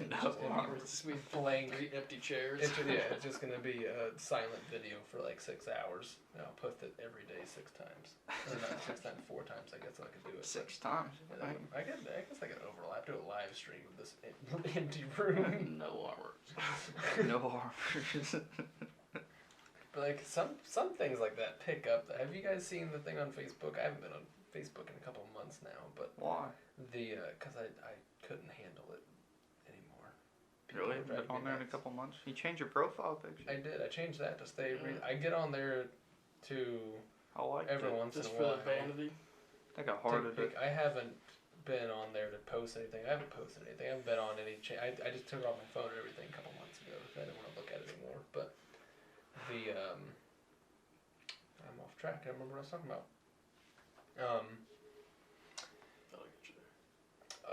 No Armors. It's just gonna be blank. 3 empty chairs. It's just gonna be a silent video for like 6 hours. And I'll post it every day 6 times. Or not 6 times, 4 times. I guess I could do it. 6 times. I guess I could overlap. Do a live stream of this empty room. No armors. No armors. But like some things like that pick up. Have you guys seen the thing on Facebook? I haven't been on Facebook in a couple of months now, but why? Because I couldn't handle it anymore. Really? Been on there in a couple months? You changed your profile picture? I did. I changed that to stay. I get on there to every once in a while. Just for the vanity. I got hearted it. I haven't been on there to post anything. I haven't posted anything. I haven't been on any. I just took it off my phone and everything a couple months ago. I didn't want to look at it anymore. But I'm off track. I don't remember what I was talking about.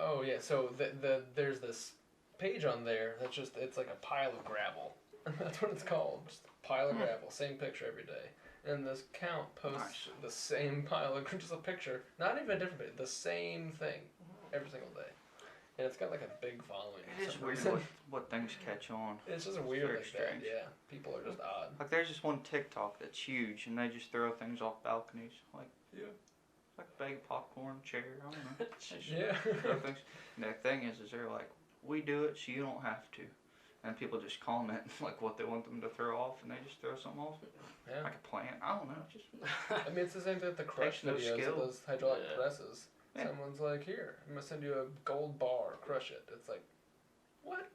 Oh yeah, so there's this page on there that's just, it's like a pile of gravel. That's what it's called. Just a pile of gravel, same picture every day. And this count posts the same pile of, just a picture, not even a different picture, the same thing every single day. And it's got like a big following. It is weird what things catch on. It's just weird Very like strange. that. Yeah, people are just odd. Like there's this one TikTok that's huge, and they just throw things off balconies. Like like a bag of popcorn, chair, I don't know. Yeah. Throw things. And the thing is they're like, we do it, so you don't have to. And people just comment like what they want them to throw off, and they just throw something off. Yeah. Like a plant. I don't know. Just I mean, it's the same thing with the crush Takes no videos skill. of those hydraulic Yeah. presses. Yeah. Someone's like, here, I'm gonna send you a gold bar, crush it. It's like, what?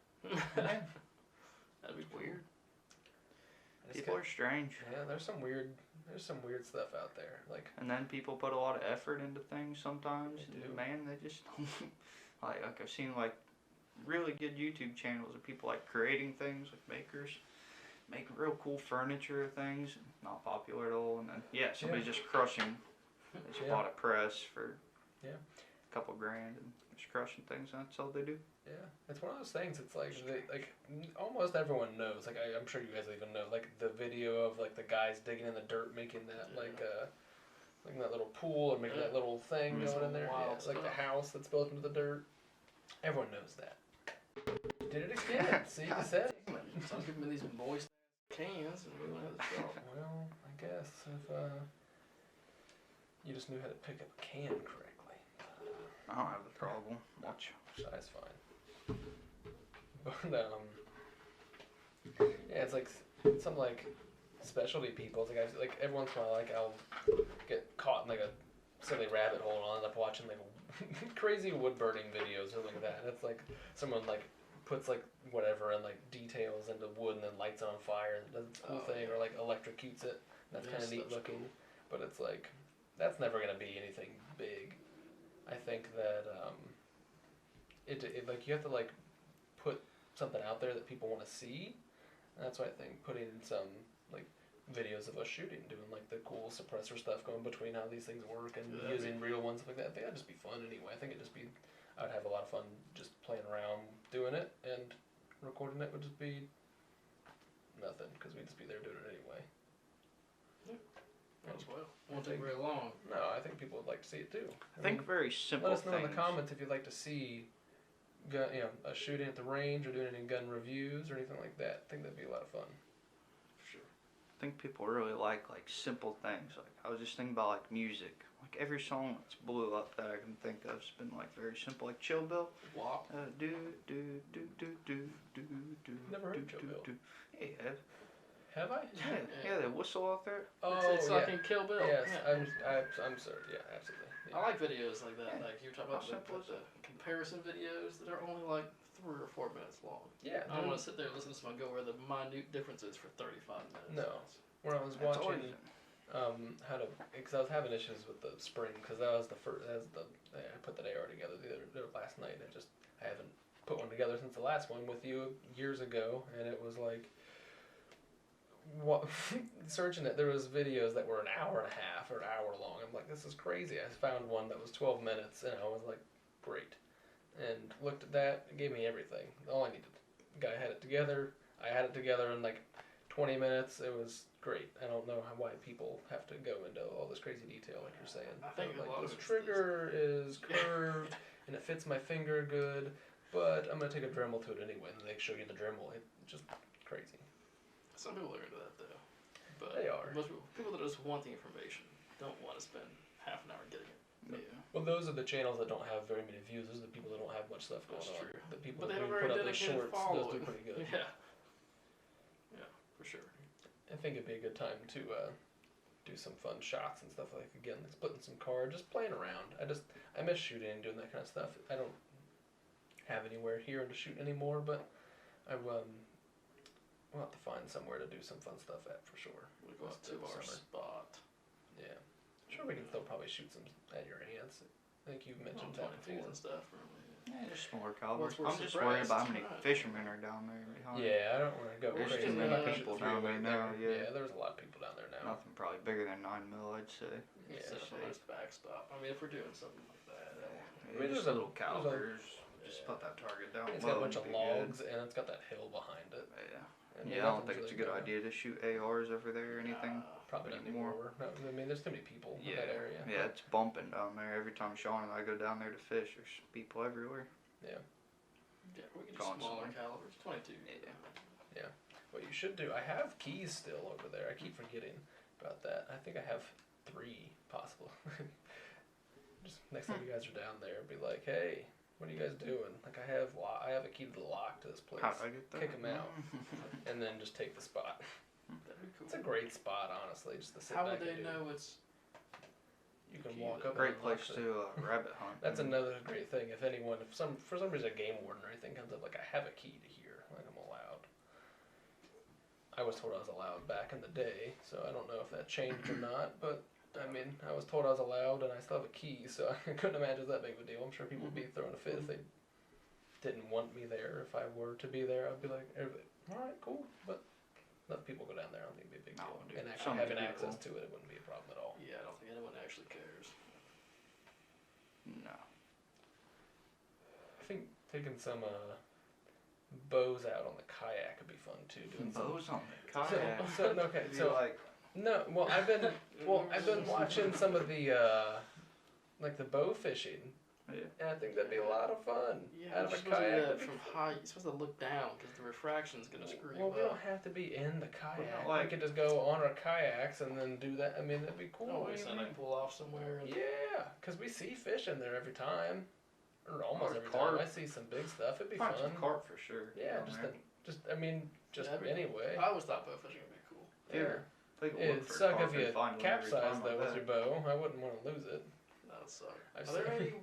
That'd be weird. I just People got- are strange. Yeah, there's some weird stuff out there. Like, And then people put a lot of effort into things sometimes. They And do. man, they just like I've seen like really good YouTube channels of people like creating things, like makers, make real cool furniture things, not popular at all. And then somebody's just crushing. They just Yeah. bought a press for Yeah. a couple grand and just crushing things. And that's all they do. yeah, it's one of those things. It's like, almost everyone knows. Like, I'm sure you guys even know. Like the video of like the guys digging in the dirt, making that like that little pool or making that little thing It's going in there. wild Yeah, like the stuff. house that's built into the dirt. Everyone knows that. Did it again. See, you said it. So I'm giving me these moist cans and we don't have the shop. Well, I guess if you just knew how to pick up a can correctly. I don't have the problem. Watch. Size fine. But yeah, it's like some like specialty people. It's like every once in a while, like I'll get caught in like a silly rabbit hole and I'll end up watching like crazy wood burning videos or like that. And it's like someone like puts like whatever and like details into wood and then lights it on fire and does this cool thing or like electrocutes it. That's kind of neat that's looking. cool. But it's like that's never gonna be anything big. I think that it like you have to like put something out there that people want to see. And that's why I think putting some like videos of us shooting, doing like the cool suppressor stuff going between how these things work and Yeah, using real ones like that. I think that'd just be fun anyway. I think it'd just be I'd have a lot of fun just playing around doing it, and recording it would just be nothing because we'd just be there doing it anyway. As well. Won't take very long. No, I think people would like to see it too. I think very simple Let us know things. in the comments if you'd like to see gun, a shooting at the range or doing any gun reviews or anything like that. I think that'd be a lot of fun. For sure. I think people really like simple things. Like I was just thinking about like music. Like every song that's blew up that I can think of has been like very simple. Like Chill Bill. WAP. Do do do do do do do. Never heard do, Chill do, Bill. do. Yeah, Have I? yeah, they whistle out there. Oh, It's yeah. like in Kill Bill. Yes, Yeah. I'm sorry. Yeah, absolutely. I like videos like that. Yeah. Like you were talking about How simple is the comparison videos that are only like 3 or 4 minutes long. Yeah. I don't want to sit there and listen to someone go over the minute differences for 35 minutes. No. When I was That's watching always- how to, because I was having issues with the spring, because that was the first, I put that AR together the last night, and I haven't put one together since the last one with you years ago, and it was like, what, searching it, there was videos that were an hour and a half or an hour long. I'm like, this is crazy. I found one that was 12 minutes, and I was like, great. And looked at that, it gave me everything. All I needed. The guy had it together, I had it together in like 20 minutes. It was great. I don't know why people have to go into all this crazy detail like you're saying. I think a like, lot of this it's trigger is curved and it fits my finger good, but I'm gonna take a Dremel to it anyway, and they show you the Dremel. It's just crazy. Some people are into that though. But They are. Most people that just want the information don't want to spend half an hour getting it. Yeah. Well, those are the channels that don't have very many views. Those are the people that don't have much stuff going That's on. true. The people But they that have a put very up the dedicated shorts, those do following. pretty good. Yeah. Yeah, for sure. I think it'd be a good time to do some fun shots and stuff like again, like splitting some cards, just playing around. I miss shooting and doing that kind of stuff. I don't have anywhere here to shoot anymore, but we'll have to find somewhere to do some fun stuff at for sure. We go out to This our summer. spot. Yeah, sure we can still probably shoot some at your hands. I think you've mentioned that 24 before. and stuff. Yeah, just smaller calibers. Once we're I'm just worried about how many suppressed. fishermen are down there behind. Yeah, I don't want to go There's crazy. too many about people the down freeway there now, yeah. There's a lot of people down there now. Nothing probably bigger than 9mm, I'd say. Yeah, Set up a safe. nice backstop. I mean, if we're doing something like that. Yeah, mean, just there's a- little calibers. Just Yeah. put that target down It's low got a bunch and of be good. logs and it's got that hill behind it. Yeah. And Yeah, I don't nothing's think it's a really good gonna- idea to shoot ARs over there or anything. Probably not anymore. No, I mean, there's too many people in that area. Yeah, it's bumping down there. Every time Sean and I go down there to fish, there's people everywhere. Yeah, we can do Constantly. smaller calibers. 22. Yeah. What you should do, I have keys still over there. I keep forgetting about that. I think I have 3 possible. Just next time you guys are down there, be like, hey, what are you guys doing? Like I have a key to the lock to this place. How did I get there? Kick them out, and then just take the spot. That'd be cool. It's a great spot, honestly. Just to sit How back would they and do. know it's? You can key walk to- up. Great and place unlock it. to rabbit hunt. That's another great thing. If for some reason a game warden or anything comes up, like I have a key to here, like I'm allowed. I was told I was allowed back in the day, so I don't know if that changed or not. But I mean, I was told I was allowed, and I still have a key, so I couldn't imagine that big of a deal. I'm sure people would be throwing a fit if they didn't want me there. If I were to be there, I'd be like, all right, cool, but let people go down there. I don't think it'd be a big No, deal. dude, And some actually having people- access to it, it wouldn't be a problem at all. Yeah, I don't think anyone actually cares. No. I think taking some bows out on the kayak would be fun too. Doing some Bows on the kayak. okay, Be so like, no, well I've been watching some of the like the bow fishing, yeah. and I think that'd be a lot of fun. Yeah, out of you're a supposed to do kayak. that That'd be from high. You're supposed to look down because the refraction's gonna screw Well, you we up. don't have to be in the kayak. like- we could just go on our kayaks and then do that. I mean, that'd be cool. Oh, What wait, do so you like mean? pull off somewhere. And Yeah, because we see fish in there every time, or almost Or every carp. time. I see some big stuff. It'd be Find fun. some carp for sure. Yeah, down there. just Yeah, anyway. I always thought bow fishing would be cool. Yeah. Take a look It'd for suck carp if you and find one every capsize time though I with bet. your bow. I wouldn't want to lose it. That would suck. I've Are there seen- any?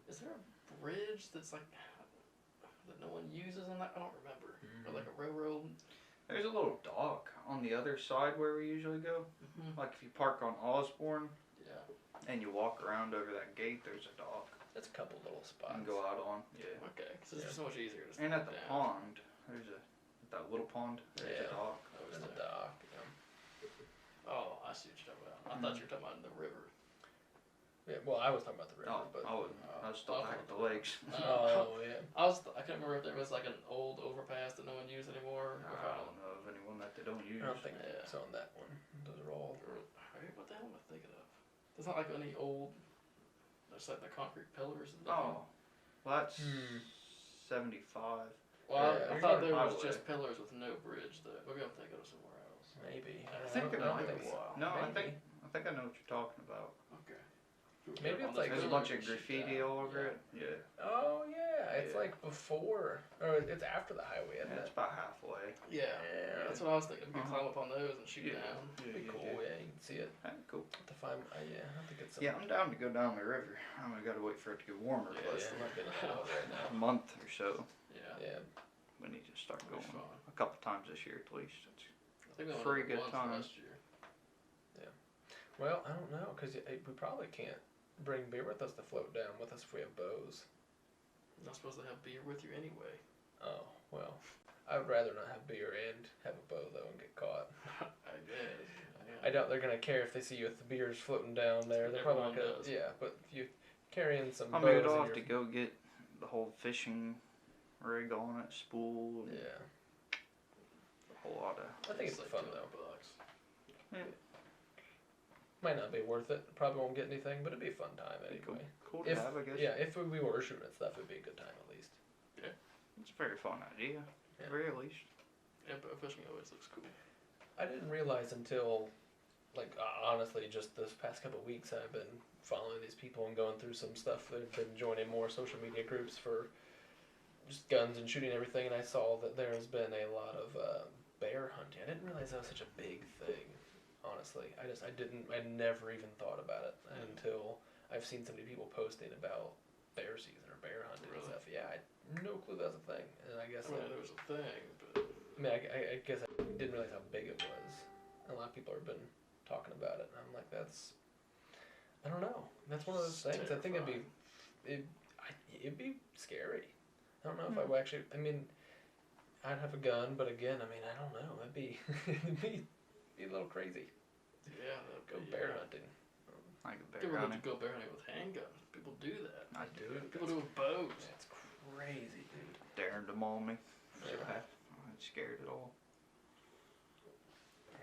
Is there a bridge that's like that no one uses on that? I don't remember. Or like a railroad. There's a little dock on the other side where we usually go. Mm-hmm. Like if you park on Osborne Yeah. and you walk around over that gate, there's a dock That's a couple little you spots. can go out on. Yeah. Okay, because it's Yeah. just so much easier to. just And walk at the down. pond, there's that little pond. There's Yeah. a dock. That was There's a there. dock. Oh, I see what you're talking about. I thought you were talking about the river. Yeah, well, I was talking about the river, Oh, but I wouldn't. I was still I'll back go at the with lakes. oh yeah. I couldn't remember if there was like an old overpass that no one used anymore. Or if I don't know of anyone that they don't use. I don't think Yeah. so on that one. Those are all. Right, what the hell am I thinking of? There's not like any old. There's like the concrete pillars. And Oh, well, that's Hmm. 75. Well, Yeah, I you're thought going there was highway. just pillars with no bridge though. Maybe I'm thinking of somewhere else. Maybe. I think there I don't might think be. so. No, I Maybe. think I know what you're talking about. Okay. Maybe it's like- There's a bunch of graffiti all over it. Yeah. Oh yeah, it's Yeah. like before, or it's after the highway, isn't Yeah, it's it? about halfway. Yeah. Yeah. That's what I was thinking. We could Uh-huh. climb up on those and shoot Yeah. down. That'd be cool. Yeah, you can see it. Hey, cool. Have to find. Yeah, I have to get some. Yeah, I'm down to go down the river. I'm gonna gotta wait for it to get warmer, Yeah, but it's not getting hot right a now. month or so. Yeah. Yeah. We need to start That'd going be fun. a couple times this year at least. It's I think we only Free did good once time. last year. Well, I don't know, cause we probably can't bring beer with us to float down with us if we have bows. You're not supposed to have beer with you anyway. Oh well, I would rather not have beer and have a bow though and get caught. I guess. I doubt they're gonna care if they see you with the beers floating down there. They're probably not Everyone gonna. does. Yeah, but if you carrying some I bows mean, in we'll your have to go get the whole fishing rig on it, spool, and yeah, a whole lot of. I think it's like fun $200. though. Might not be worth it. Probably won't get anything, but it'd be a fun time Cool, anyway. cool to If have, I guess. yeah, if we were shooting at stuff, it'd be a good time at least. It's a very fun idea, Yeah. at the very least. Yeah, bow fishing always looks cool. I didn't realize until, like, honestly, just this past couple of weeks, I've been following these people and going through some stuff. They've been joining more social media groups for just guns and shooting everything, and I saw that there has been a lot of bear hunting. I didn't realize that was such a big thing. Honestly, I never even thought about it until I've seen so many people posting about bear season or bear hunting and Really? stuff. Yeah, I had no clue that was a thing, and I guess I mean, that, there was a thing, but I mean, I guess I didn't realize how big it was. A lot of people have been talking about it, and I'm like, I don't know. That's one of those It's things. I think it'd be scary. I don't know if I would actually. I mean, I'd have a gun, but again, I mean, I don't know. It'd be be a little crazy. yeah, that'd Go be, bear hunting. Like a People bear like hunting. to go bear hunting with handguns. People do that. I do it. People do it with bows. That's crazy, dude. Daring to maul me. Yeah. I'm scared at all.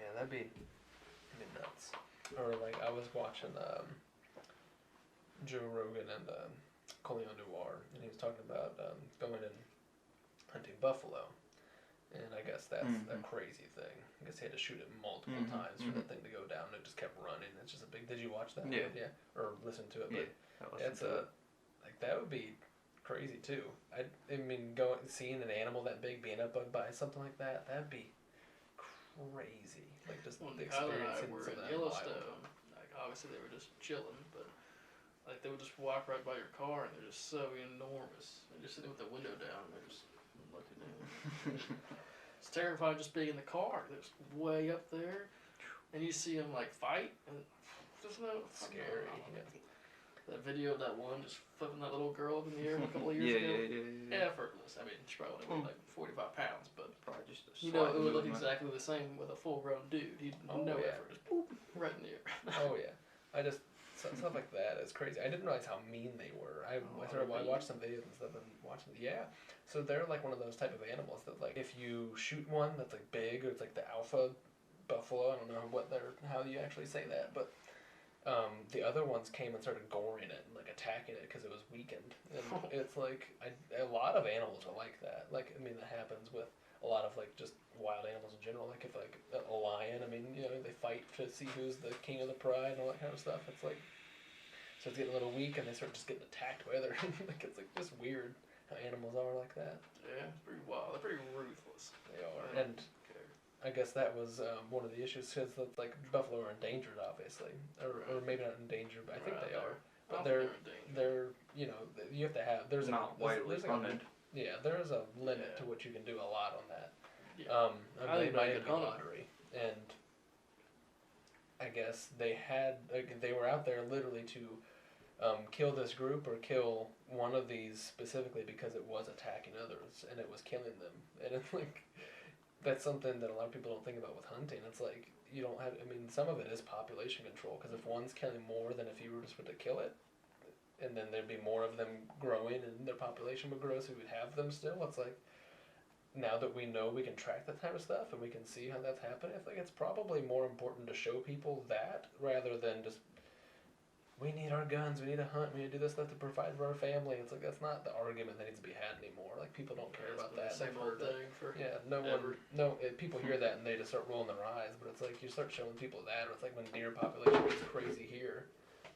Yeah, that'd be nuts. Or like I was watching Joe Rogan and Collion Noir, and he was talking about going and hunting buffalo. And I guess that's a crazy thing. I guess he had to shoot it multiple times for that thing to go down. And it just kept running. It's just a big. Did you watch that? Yeah. Yeah. Or listen to it? Yeah. But it's like that would be crazy too. I mean, seeing an animal that big being up by something like that, that'd be crazy. Like just the experience. Kyle and I were in Yellowstone. Like obviously they were just chilling, but like they would just walk right by your car and they're just so enormous. They're just sitting with the window down and they're just looking in. It's terrifying just being in the car. They're just way up there, and you see them like fight, and there's no scary. Yeah. That video of that one just flipping that little girl up in the air a couple of years ago. Yeah. Effortless. I mean, she probably only weighed like 45 pounds, but probably just it would look exactly the same with a full-grown dude. He'd no effort, just boop, right in the air. Oh yeah, stuff like that is crazy. I didn't realize how mean they were. I watched some videos and stuff and watched them. Yeah, so they're like one of those type of animals that like if you shoot one that's like big or it's like the alpha buffalo. I don't know how you actually say that, but the other ones came and started goring it and like attacking it because it was weakened. And it's like a lot of animals are like that. Like I mean that happens with a lot of like just wild animals in general. Like if like a lion, I mean they fight to see who's the king of the pride and all that kind of stuff. It's like so it's getting a little weak and they start just getting attacked by other like it's like just weird how animals are like that. Yeah, it's pretty wild. They're pretty ruthless. They are. And I guess that was one of the issues because like buffalo are endangered, obviously, or maybe not endangered, but I think they are. But they're you have to have there's not widely hunted. Yeah, there is a limit to what you can do a lot on that. Yeah. I think Miami lottery, and I guess they were out there literally to kill this group or kill one of these specifically because it was attacking others and it was killing them, and it's like. That's something that a lot of people don't think about with hunting. It's like you don't have. I mean, some of it is population control because if one's killing more than if you were just to kill it, and then there'd be more of them growing and their population would grow, so we would have them still. It's like now that we know we can track that type of stuff and we can see how that's happening. I think it's probably more important to show people that rather than just we need our guns, we need to hunt, we need to do this stuff to provide for our family. It's like that's not the argument that needs to be had anymore. Like people don't care about that. Same old thing for people hear that and they just start rolling their eyes. But it's like you start showing people that. Or it's like when deer population gets crazy here.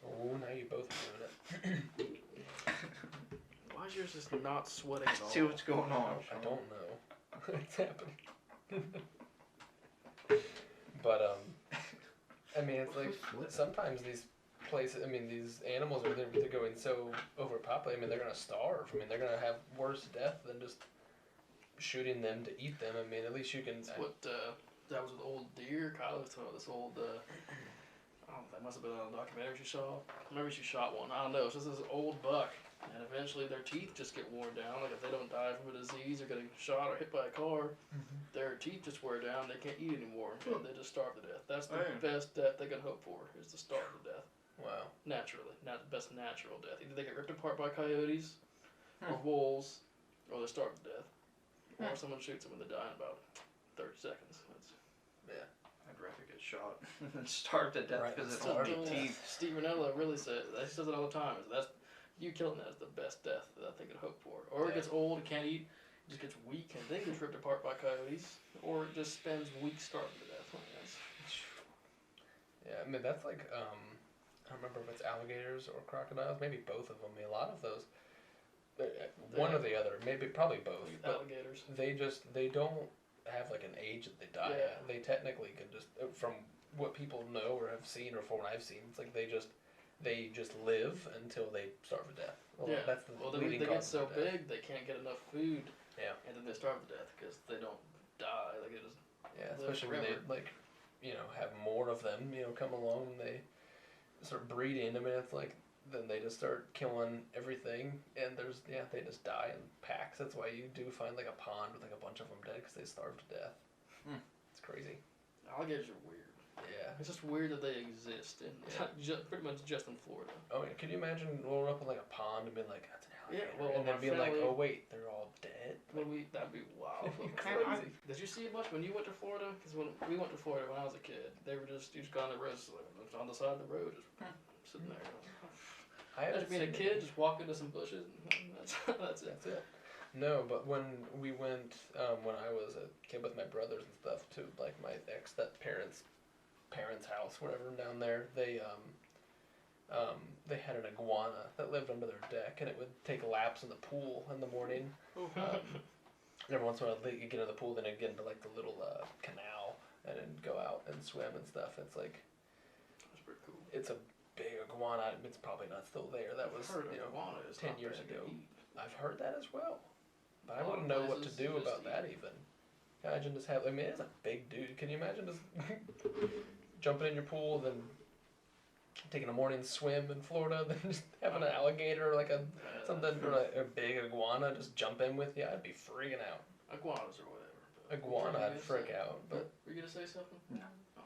Oh, now you both are doing it. Why is yours just not sweating at all? See what's going on. I don't know. It's happening. But I mean, it's like sometimes these places. I mean, these animals are they're going so overpopulated. I mean, they're gonna starve. I mean, they're gonna have worse death than just shooting them to eat them. I mean, at least you can. That's what that was with old deer. Kyle was talking about this old. That must have been on a documentary she saw. Maybe she shot one. I don't know. It's just this old buck, and eventually their teeth just get worn down. Like if they don't die from a disease or getting shot or hit by a car, their teeth just wear down. They can't eat anymore, and they just starve to death. That's the best death they can hope for is to starve to death. Wow. Naturally, not the best natural death. Either they get ripped apart by coyotes, or wolves, or they starve to death, or someone shoots them and they die in about 30 seconds. Yeah. I'd rather get shot than starve to death because it's only teeth. Steve Ranella really said he says it all the time. That's you killing that is the best death that I think could hope for. Or it gets old, it can't eat, it just gets weak, and then gets ripped apart by coyotes, or it just spends weeks starving to death. Yeah, I mean that's like I don't remember if it's alligators or crocodiles, maybe both of them. I mean, a lot of those, one or the other, probably both. Alligators. They don't have like an age that they die at. They technically can just, from what people know or have seen or from what I've seen, it's like they just live until they starve to death. Well, that's the they get so big they can't get enough food. Yeah. And then they starve to death because they don't die. Like it just. Yeah, especially when they have more of them come along and they start breeding. I mean, it's like then they just start killing everything, and they just die in packs. That's why you do find like a pond with like a bunch of them dead because they starve to death. It's crazy. Alligators are weird. Yeah, it's just weird that they exist, and pretty much just in Florida. Oh yeah, can you imagine rolling up in like a pond and being like, that's an alligator, and then being like, oh wait, they're all dead. That'd be wild. Crazy. Did you see it much when you went to Florida? Because when we went to Florida when I was a kid, they were you just go on the road, on the side of the road, just sitting there. I haven't being a seen kid, it. just walk into some bushes. And that's it. That's it. No, but when we went, when I was a kid with my brothers and stuff to like my parents' house, whatever, down there, they had an iguana that lived under their deck, and it would take laps in the pool in the morning. And every once in a while, you get in the pool, then you get into like the little canal, and then go out and swim and stuff. It's like, That's pretty cool. it's a big iguana. It's probably not still there. That was, I've heard you know, iguana is 10 not years bad to ago. eat. I've heard that as well. But I A lot wouldn't of know what to places do just about that eat even. Imagine just have, I mean, it's a big dude. Can you imagine just jumping in your pool, then taking a morning swim in Florida, then just having an alligator, like something, or a big iguana just jump in with you? I'd be freaking out. Iguanas or whatever. But Iguana, I'd freak out. But were you gonna say something? No. Oh.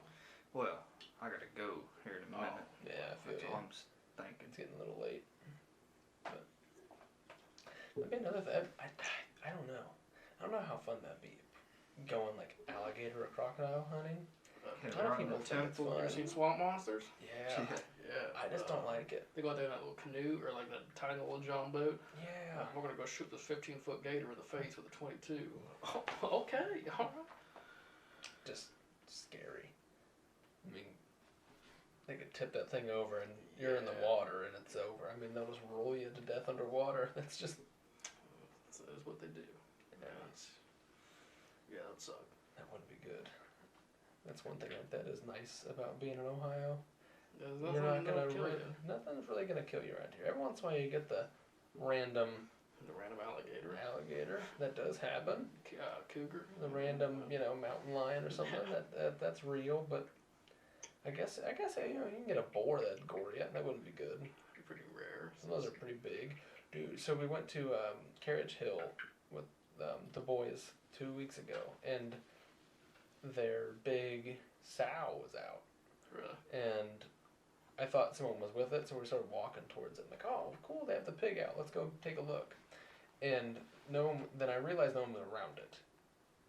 Well, I gotta go here in a minute. yeah, I feel That's you. all I'm thinking. It's getting a little late. But maybe another thing. I don't know. I don't know how fun that'd be. Going like alligator or crocodile hunting. Yeah, A lot of right in people the think it's temple. fun. You seen swamp monsters? Yeah. Yeah. I just don't like it. They go out there in that little canoe or like that tiny little John boat. Yeah. We're gonna go shoot this 15-foot gator in the face with a 22. Okay, all right. Just scary. I mean, they could tip that thing over and you're in the Yeah. water and it's over. I mean, they'll just roll you to death underwater. That's just. That's what they do. Yeah. Yeah, that suck. That wouldn't be good. That's one thing that is nice about being in Ohio. There's You're not nothing gonna that'll kill you. nothing's really gonna kill you around here. Every once in a while you get the random The random alligator. alligator. That does happen. Cougar. The random, mountain lion or something. That's real, but I guess you can get a boar that'd gore you. That wouldn't be good. Pretty rare. Some of those are pretty big. Dude, so we went to Carriage Hill with the boys 2 weeks ago, and their big sow was out. Really? And I thought someone was with it, so we started walking towards it. I'm like, oh, cool, they have the pig out. Let's go take a look. And then I realized no one was around it.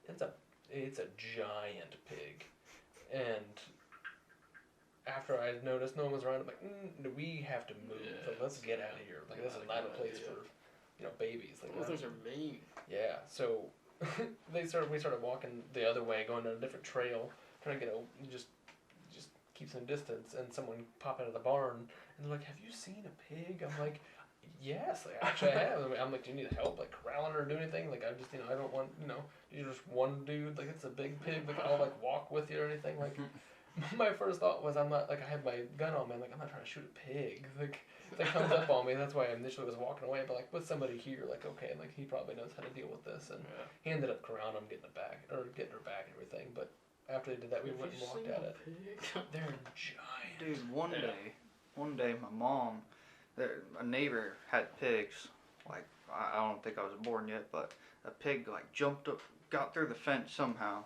It's a giant pig. And after I noticed no one was around, I'm like, we have to move. Yeah. Like, let's get out of here. Like, this is not a place for, babies. Like, Those things are mean. yeah, so we started walking the other way, going down a different trail, trying to get just keep some distance, and someone popped out of the barn, and they're like, have you seen a pig? I'm like, yes, actually I have. I'm like, do you need help, like, corralling or do anything? Like, I just, I don't want, you're just one dude, like, it's a big pig, like, I'll, like, walk with you or anything, like, my first thought was, I'm not, like, I had my gun on me, I'm like, I'm not trying to shoot a pig, like, if it comes up on me, that's why I initially was walking away, but, like, with somebody here, like, okay, like, he probably knows how to deal with this, and he ended up corralling him, getting her back and everything, but after they did that, we went and walked at it. They're giant. Dude, one day, my mom, a neighbor had pigs. Like, I don't think I was born yet, but a pig, like, jumped up, got through the fence somehow.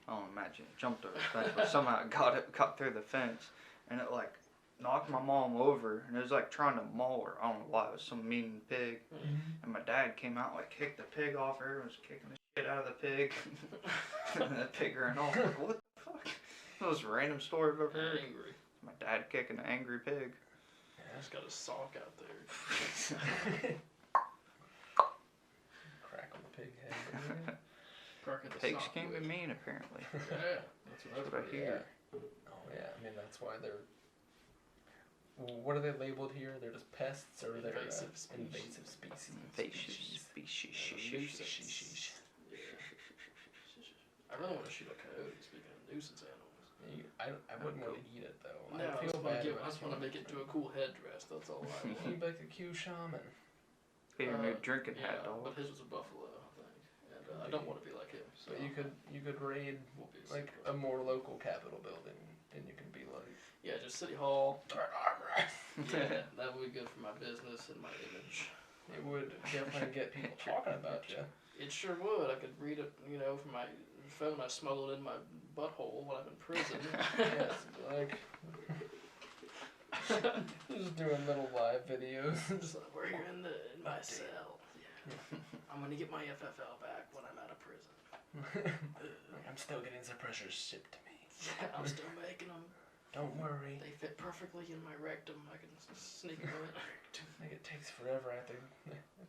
I don't imagine it jumped over the fence, but somehow it got through the fence, and it, like, knocked my mom over, and it was, like, trying to maul her. I don't know why. It was some mean pig. Mm-hmm. And my dad came out, like, kicked the pig off her, and was kicking the shit out of the pig. And the pig ran off. Like, what the fuck? Those random story I've ever heard. Angry. My dad kicking an angry pig. Just got a sock out there. Crack on the pig head. Cracking the Pigs sock can be with. mean, apparently. Yeah, that's what That's what I hear. Oh yeah, I mean that's why they're. What are they labeled here? They're just pests, or they're Invasive species. invasive species. Invasive species. I really want to shoot a coyote, speaking of nuisance animals. I wouldn't want to eat it though. No, I feel bad. I just want to make it into a cool headdress, that's all I want. You'd like a Q shaman. Get your new drinking hat, But dog. his was a buffalo, I think. And I don't want to be like him. So But you could raid we'll be like a more local Capitol building, and you can be like, yeah, just City Hall. Dark Armor. Yeah, that would be good for my business and my image. It would definitely get people talking about you. It sure would. I could read it, from my phone I smuggled in my butthole when I'm in prison. Yes, like just doing little live videos. Just like, we're here in my cell. Yeah. I'm gonna get my FFL back when I'm out of prison. I'm still getting suppressors shipped to me. Yeah, I'm still making them. Don't worry. They fit perfectly in my rectum. I can sneak them in. think it takes forever. I have to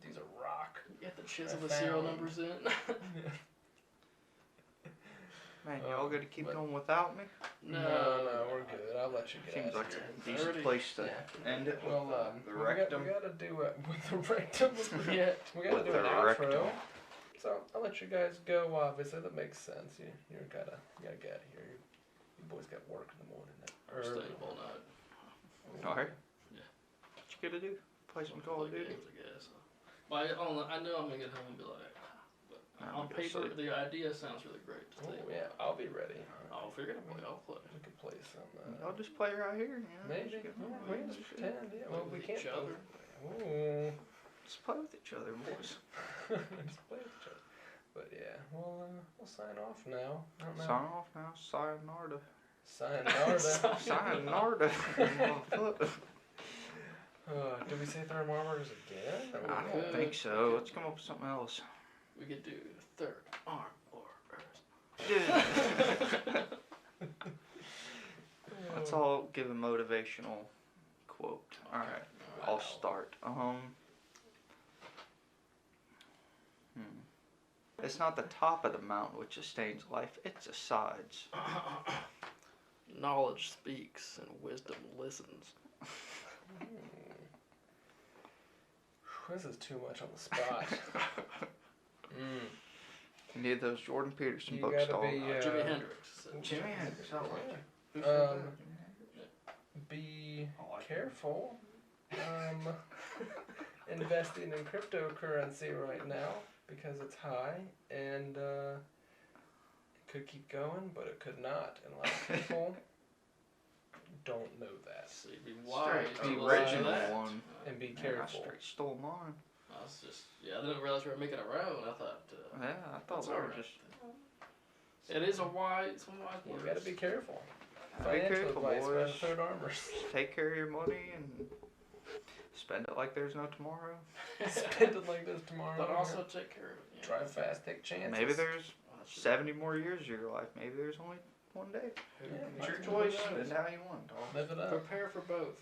use a rock. You have to chisel the serial numbers in. Man, y'all gonna keep going without me? No, we're good. I'll let you guys. Seems like Yeah. a decent place to end it. Well, the we rectum. gotta do it with the rectum. Yeah. We gotta With do the an outro. rectum. So I'll let you guys go. Obviously, that makes sense. You gotta get out of here. You boys got work in the morning. Or stay up all night. Alright. Yeah. What you gonna do? Play some Call of Play Duty? games, I guess. But I know I'm gonna get home and be like, but I'm on gonna paper, sleep. the idea sounds really great. To Oh take. yeah, I'll be ready. I'll figure it out. I'll play. We could play some. I'll just play right here. You know, Maybe. just get Yeah, my we can wings just and shit. pretend. Yeah. Play Well, we with can't. each other. Ooh. Just play with each other, boys. Just play with each other. But yeah, we'll sign off now. I don't know. Sign off now. Sayonara. Sayonara. Sayonara. Motherfucker. Did we say third Armorers again? Or I don't think so. Let's come up with something else. We could do third arm or Let's all give a motivational quote. Alright, I'll start. It's not the top of the mountain which sustains life, it's the sides. Knowledge speaks and wisdom listens. This is too much on the spot. You need those Jordan Peterson You books, gotta dog. be, Jimi Hendrix. Jimi Hendrix, I like it. Who Um, said that? Jimi Hendrix? Be I like it. careful. Investing in cryptocurrency right now because it's high and it could keep going, but it could not. And a lot of people don't know that. See, be wise. Straight to the listen to original that. one. And be Man, I careful. straight stole mine. I was just, I didn't realize we were making a round. I thought, Yeah, I thought that's we were alright. just. It is some wise You words. gotta be careful. Be Financial careful, advice by the boys. Third Armors. Take care of your money and spend it like there's no tomorrow. Spend it like this tomorrow. But also take care of it. drive fast, take chances. Maybe there's Oh, that should- 70 more years of your life. Maybe there's only one day. Yeah, It's your might as well choice. do And it. how you want, dog. Live it up. Prepare for both.